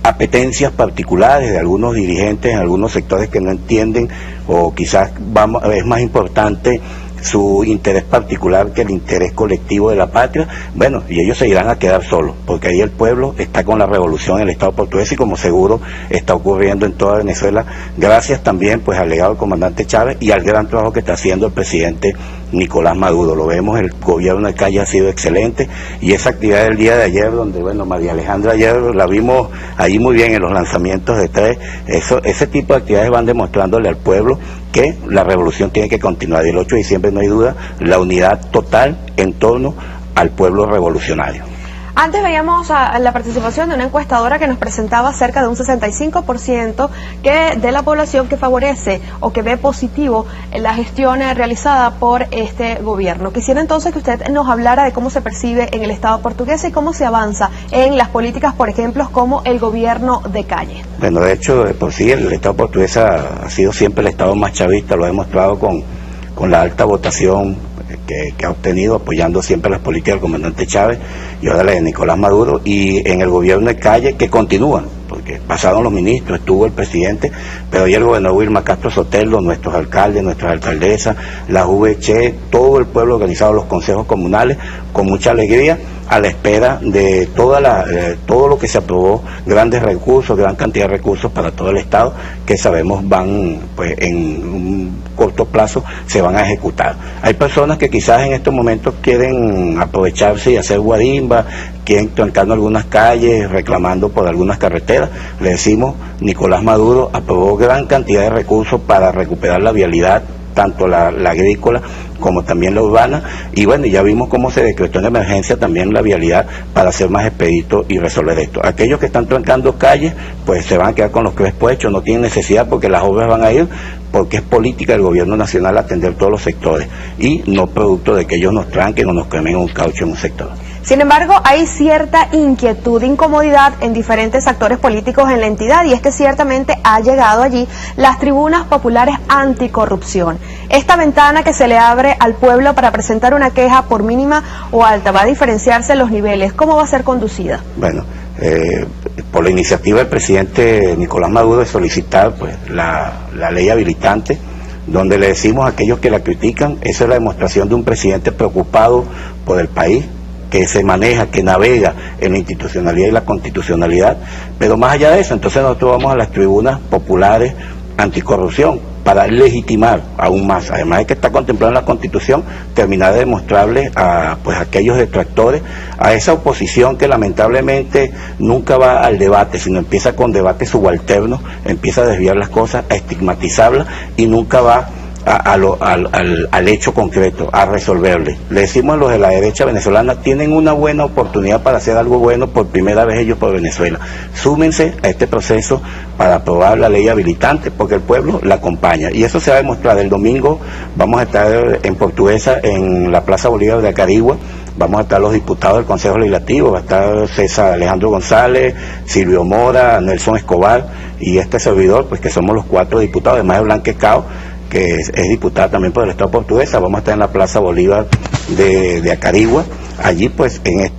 apetencias particulares de algunos dirigentes en algunos sectores que no entienden, o quizás es más importante su interés particular que el interés colectivo de la patria. Bueno, y ellos se irán a quedar solos, porque ahí el pueblo está con la revolución en el Estado portugués, y como seguro está ocurriendo en toda Venezuela, gracias también pues al legado del comandante Chávez y al gran trabajo que está haciendo el presidente Nicolás Maduro. Lo vemos, el gobierno de calle ha sido excelente, y esa actividad del día de ayer, donde bueno, María Alejandra ayer la vimos ahí muy bien en los lanzamientos de 3, ese tipo de actividades van demostrándole al pueblo que la revolución tiene que continuar, y el 8 de diciembre no hay duda, la unidad total en torno al pueblo revolucionario. Antes veíamos la participación de una encuestadora que nos presentaba cerca de un 65% de la población que favorece o que ve positivo la gestión realizada por este gobierno. Quisiera entonces que usted nos hablara de cómo se percibe en el Estado portugués y cómo se avanza en las políticas, por ejemplo, como el gobierno de calle. Bueno, de hecho, de por sí el Estado portugués ha sido siempre el Estado más chavista, lo ha demostrado con la alta votación que ha obtenido, apoyando siempre las políticas del comandante Chávez y ahora la de Nicolás Maduro, y en el gobierno de calle que continúa, porque pasaron los ministros, estuvo el presidente, pero hoy el gobernador Wilmar Castro Sotelo, nuestros alcaldes, nuestras alcaldesas, la VC, todo el pueblo organizado, los consejos comunales, con mucha alegría, a la espera de todo lo que se aprobó, grandes recursos, gran cantidad de recursos para todo el Estado, que sabemos van, pues en un corto plazo, se van a ejecutar. Hay personas que quizás en estos momentos quieren aprovecharse y hacer guarimba, quieren trancar algunas calles, reclamando por algunas carreteras. Le decimos, Nicolás Maduro aprobó gran cantidad de recursos para recuperar la vialidad, tanto la agrícola como también la urbana, y bueno, ya vimos cómo se decretó en emergencia también la vialidad para ser más expedito y resolver esto. Aquellos que están trancando calles, pues se van a quedar con los crespos hechos, no tienen necesidad, porque las obras van a ir, porque es política del gobierno nacional atender todos los sectores, y no producto de que ellos nos tranquen o nos quemen un caucho en un sector. Sin embargo, hay cierta inquietud, incomodidad en diferentes actores políticos en la entidad, y es que ciertamente ha llegado allí las tribunas populares anticorrupción. Esta ventana que se le abre al pueblo para presentar una queja, por mínima o alta, va a diferenciarse los niveles. ¿Cómo va a ser conducida? Bueno, por la iniciativa del presidente Nicolás Maduro de solicitar pues la ley habilitante, donde le decimos a aquellos que la critican, esa es la demostración de un presidente preocupado por el país, que se maneja, que navega en la institucionalidad y la constitucionalidad. Pero más allá de eso, entonces nosotros vamos a las tribunas populares anticorrupción para legitimar aún más, además de que está contemplado en la Constitución, terminar de demostrarle a pues aquellos detractores, a esa oposición que lamentablemente nunca va al debate, sino empieza con debates subalternos, empieza a desviar las cosas, a estigmatizarlas, y nunca va al hecho concreto, a resolverle. Le decimos a los de la derecha venezolana, tienen una buena oportunidad para hacer algo bueno por primera vez ellos por Venezuela. Súmense a este proceso para aprobar la ley habilitante, porque el pueblo la acompaña, y eso se va a demostrar. El domingo vamos a estar en Portuguesa, en la Plaza Bolívar de Acarigua. Vamos a estar los diputados del Consejo Legislativo, va a estar César Alejandro González, Silvio Mora, Nelson Escobar y este servidor, pues que somos los 4 diputados, además de Blanca Cao, que es diputada también por el Estado portuguesa. Vamos a estar en la Plaza Bolívar de Acarigua. Allí pues en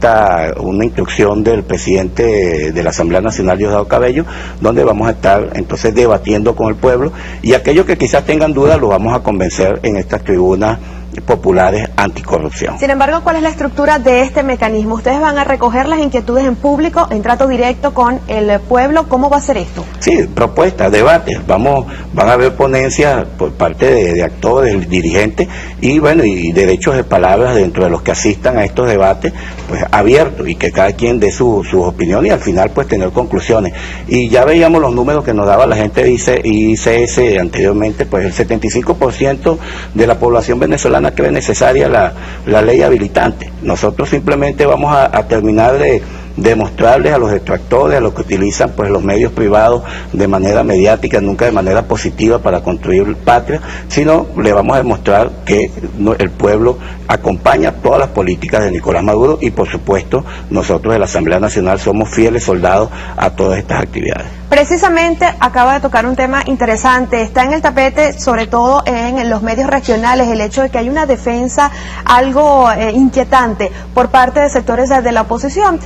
una instrucción del presidente de la Asamblea Nacional, Diosdado Cabello, donde vamos a estar entonces debatiendo con el pueblo, y aquellos que quizás tengan dudas los vamos a convencer en estas tribunas populares anticorrupción. Sin embargo, ¿cuál es la estructura de este mecanismo? ¿Ustedes van a recoger las inquietudes en público, en trato directo con el pueblo? ¿Cómo va a ser esto? Sí, propuestas, debates. Van a haber ponencias por parte de actores, dirigentes y bueno, y derechos de palabras dentro de los que asistan a estos debates, pues abiertos, y que cada quien dé sus opiniones y al final pues tener conclusiones. Y ya veíamos los números que nos daba la gente de ICS anteriormente, pues el 75% de la población venezolana cree necesaria la ley habilitante. Nosotros simplemente vamos a terminar de demostrarles a los detractores, a los que utilizan pues los medios privados de manera mediática, nunca de manera positiva para construir patria, sino le vamos a demostrar que el pueblo acompaña todas las políticas de Nicolás Maduro y por supuesto nosotros de la Asamblea Nacional somos fieles soldados a todas estas actividades. Precisamente acaba de tocar un tema interesante, está en el tapete sobre todo en los medios regionales el hecho de que hay una defensa algo inquietante por parte de sectores de la oposición,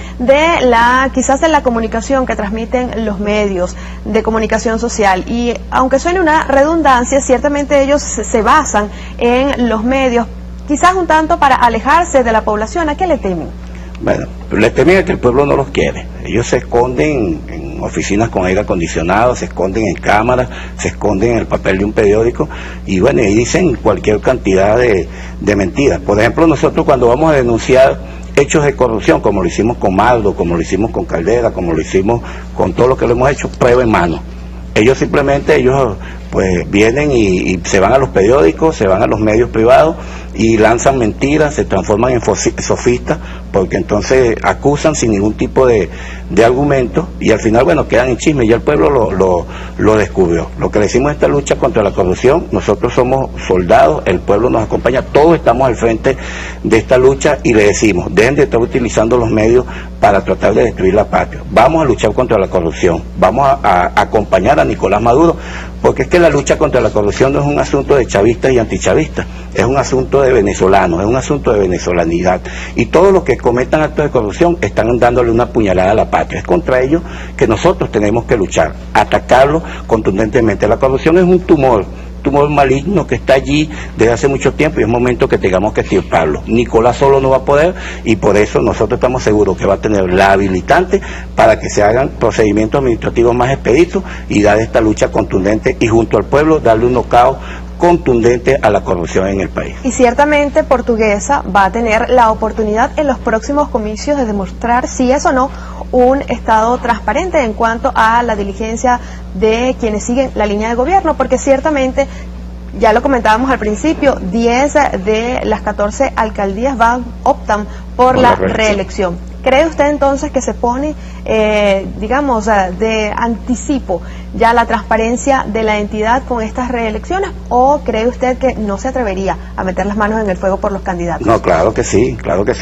quizás de la comunicación que transmiten los medios de comunicación social, y aunque suene una redundancia, ciertamente ellos se basan en los medios, quizás un tanto para alejarse de la población. ¿A qué le temen? Bueno, le temen a que el pueblo no los quiere. Ellos se esconden en oficinas con aire acondicionado, se esconden en cámaras, se esconden en el papel de un periódico y bueno, y dicen cualquier cantidad de mentiras. Por ejemplo, nosotros cuando vamos a denunciar hechos de corrupción, como lo hicimos con Maldo, como lo hicimos con Caldera, como lo hicimos con todo lo que lo hemos hecho, prueba en mano. Ellos pues vienen y se van a los periódicos, se van a los medios privados y lanzan mentiras, se transforman en sofistas, porque entonces acusan sin ningún tipo de argumento y al final, bueno, quedan en chisme. Ya el pueblo lo descubrió. Lo que le decimos en esta lucha contra la corrupción, nosotros somos soldados, el pueblo nos acompaña, todos estamos al frente de esta lucha y le decimos, dejen de estar utilizando los medios para tratar de destruir la patria. Vamos a luchar contra la corrupción, vamos a acompañar a Nicolás Maduro, porque es que la lucha contra la corrupción no es un asunto de chavistas y antichavistas, es un asunto de venezolanos, es un asunto de venezolanidad, y todos los que cometan actos de corrupción están dándole una puñalada a la patria. Es contra ellos que nosotros tenemos que luchar, atacarlo contundentemente. La corrupción es un tumor maligno que está allí desde hace mucho tiempo y es momento que tengamos que extirparlo. Nicolás solo no va a poder y por eso nosotros estamos seguros que va a tener la habilitante para que se hagan procedimientos administrativos más expeditos y dar esta lucha contundente y junto al pueblo darle un knockout contundente a la corrupción en el país. Y ciertamente Portuguesa va a tener la oportunidad en los próximos comicios de demostrar si es o no un Estado transparente en cuanto a la diligencia de quienes siguen la línea de gobierno, porque ciertamente, ya lo comentábamos al principio, 10 de las 14 alcaldías optan por la reelección. ¿Cree usted entonces que se pone, de anticipo ya la transparencia de la entidad con estas reelecciones, o cree usted que no se atrevería a meter las manos en el fuego por los candidatos? No, claro que sí,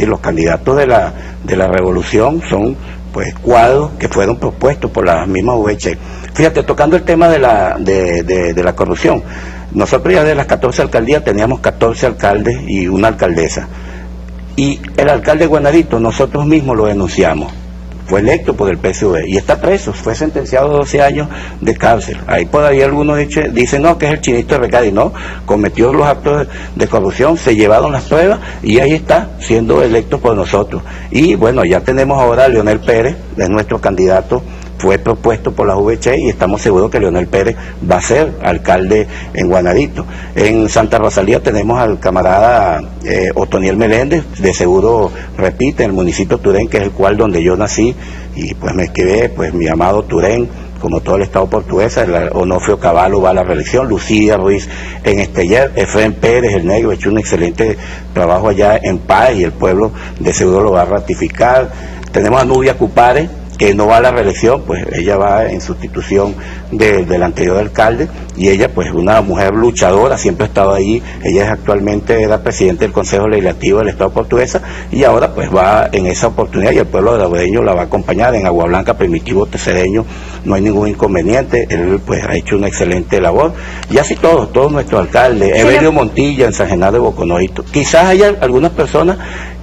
los candidatos de la revolución son pues cuadros que fueron propuestos por la misma VH. Fíjate, tocando el tema de la corrupción, nosotros ya de las 14 alcaldías teníamos 14 alcaldes y una alcaldesa. Y el alcalde de Guanarito, nosotros mismos lo denunciamos. Fue electo por el PSV y está preso, fue sentenciado a 12 años de cárcel. Ahí por ahí algunos dicen, no, que es el chinito de Recadi. No, cometió los actos de corrupción, se llevaron las pruebas y ahí está, siendo electo por nosotros. Y bueno, ya tenemos ahora a Leonel Pérez, es nuestro candidato, fue propuesto por la VC y estamos seguros que Leonel Pérez va a ser alcalde en Guanarito. En Santa Rosalía tenemos al camarada Otoniel Meléndez, de seguro repite, en el municipio de Turén, que es el cual donde yo nací, y pues me quedé, pues mi amado Turén, como todo el Estado portuguesa, Onofrio Cavallo va a la reelección, Lucía Ruiz en Esteller, Efraín Pérez, el negro, ha hecho un excelente trabajo allá en Paz y el pueblo de seguro lo va a ratificar. Tenemos a Nubia Cupare, que no va a la reelección, pues ella va en sustitución del anterior alcalde, y ella pues una mujer luchadora, siempre ha estado ahí, ella es actualmente la presidenta del Consejo Legislativo del Estado portuguesa, y ahora pues va en esa oportunidad, y el pueblo de Laboreño la va a acompañar. En Agua Blanca, Primitivo Tercereño, no hay ningún inconveniente, él pues ha hecho una excelente labor, y así todos nuestros alcaldes, Evelio Montilla en San Genaro de Boconoito. Quizás haya algunas personas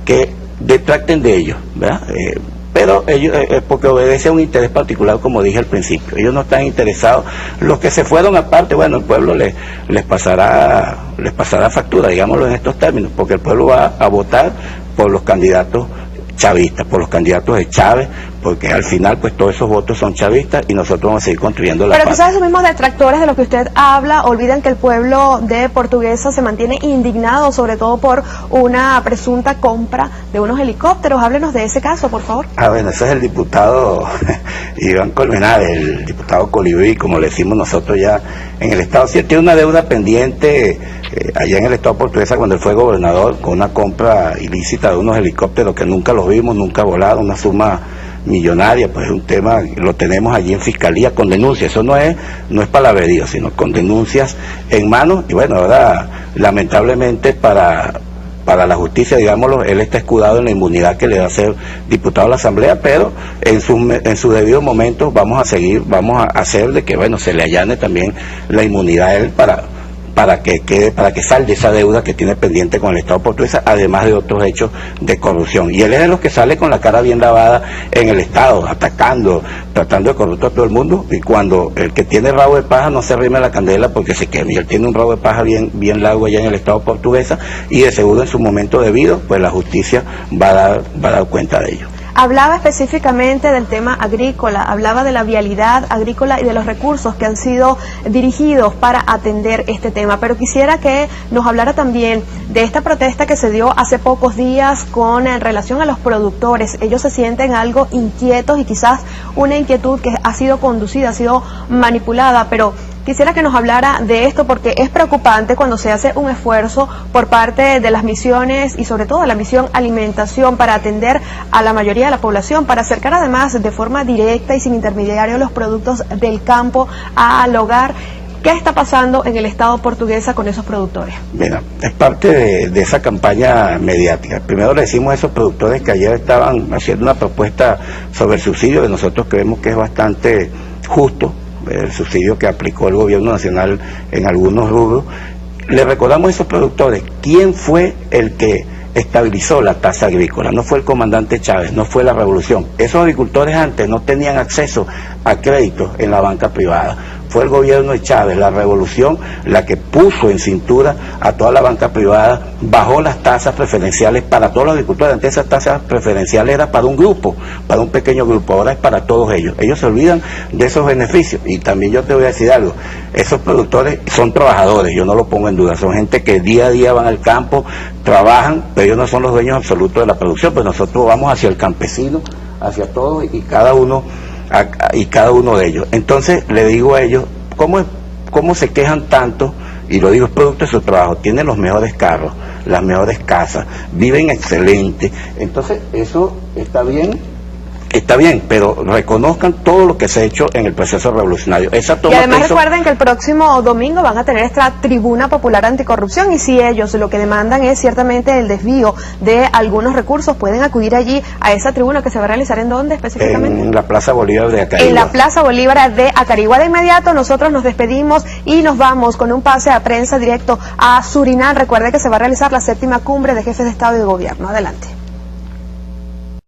que detracten de ellos, ¿verdad? pero ellos, porque obedece a un interés particular, como dije al principio. Ellos no están interesados. Los que se fueron aparte, bueno, el pueblo les pasará factura, digámoslo en estos términos, porque el pueblo va a votar por los candidatos chavistas, por los candidatos de Chávez, porque al final pues todos esos votos son chavistas y nosotros vamos a seguir construyendo la paz. Pero quizás esos mismos detractores de los que usted habla olvidan que el pueblo de Portuguesa se mantiene indignado, sobre todo por una presunta compra de unos helicópteros. Háblenos de ese caso, por favor. Bueno, ese es el diputado Iván Colmenares, el diputado Colibrí, como le decimos nosotros ya en el Estado. Sí, tiene una deuda pendiente allá en el Estado Portuguesa cuando él fue gobernador, con una compra ilícita de unos helicópteros que nunca los vimos, nunca volaron, una suma millonaria. Pues es un tema, lo tenemos allí en fiscalía con denuncias. Eso no es palabrerío, sino con denuncias en mano. Y bueno, ahora lamentablemente para la justicia, digámoslo, él está escudado en la inmunidad que le va a ser diputado a la Asamblea, pero en su debido momento vamos a hacer de que, bueno, se le allane también la inmunidad a él para que salde esa deuda que tiene pendiente con el Estado portugués, además de otros hechos de corrupción. Y él es de los que sale con la cara bien lavada en el Estado, atacando, tratando de corrupto a todo el mundo, y cuando el que tiene rabo de paja no se arrima la candela porque se quema, y él tiene un rabo de paja bien largo allá en el Estado portuguesa, y de seguro en su momento debido, pues la justicia va a dar cuenta de ello. Hablaba específicamente del tema agrícola, hablaba de la vialidad agrícola y de los recursos que han sido dirigidos para atender este tema, pero quisiera que nos hablara también de esta protesta que se dio hace pocos días con relación a los productores. Ellos se sienten algo inquietos y quizás una inquietud que ha sido conducida, ha sido manipulada, pero quisiera que nos hablara de esto porque es preocupante cuando se hace un esfuerzo por parte de las misiones y sobre todo de la misión alimentación para atender a la mayoría de la población, para acercar además de forma directa y sin intermediario los productos del campo al hogar. ¿Qué está pasando en el Estado portuguesa con esos productores? Mira, es parte de esa campaña mediática. Primero le decimos a esos productores que ayer estaban haciendo una propuesta sobre el subsidio que nosotros creemos que es bastante justo, el subsidio que aplicó el gobierno nacional en algunos rubros. Le recordamos a esos productores quién fue el que estabilizó la tasa agrícola. No fue el comandante Chávez, no fue la revolución. Esos agricultores antes no tenían acceso a créditos en la banca privada. Fue el gobierno de Chávez, la revolución, la que puso en cintura a toda la banca privada, bajó las tasas preferenciales para todos los agricultores. Antes esas tasas preferenciales eran para un grupo, para un pequeño grupo, ahora es para todos ellos. Ellos se olvidan de esos beneficios. Y también yo te voy a decir algo, esos productores son trabajadores, yo no lo pongo en duda, son gente que día a día van al campo, trabajan, pero ellos no son los dueños absolutos de la producción, pues nosotros vamos hacia el campesino, hacia todos y cada uno de ellos. Entonces le digo a ellos, ¿cómo se quejan tanto? Y lo digo, es producto de su trabajo, tienen los mejores carros, las mejores casas, viven excelente. Entonces eso está bien, pero reconozcan todo lo que se ha hecho en el proceso revolucionario. Y además recuerden que el próximo domingo van a tener esta tribuna popular anticorrupción, y si ellos lo que demandan es ciertamente el desvío de algunos recursos, pueden acudir allí a esa tribuna que se va a realizar. ¿En dónde específicamente? En la Plaza Bolívar de Acarigua. En la Plaza Bolívar de Acarigua. De inmediato nosotros nos despedimos y nos vamos con un pase a prensa directo a Surinam. Recuerde que se va a realizar la 7ª cumbre de jefes de Estado y de Gobierno. Adelante.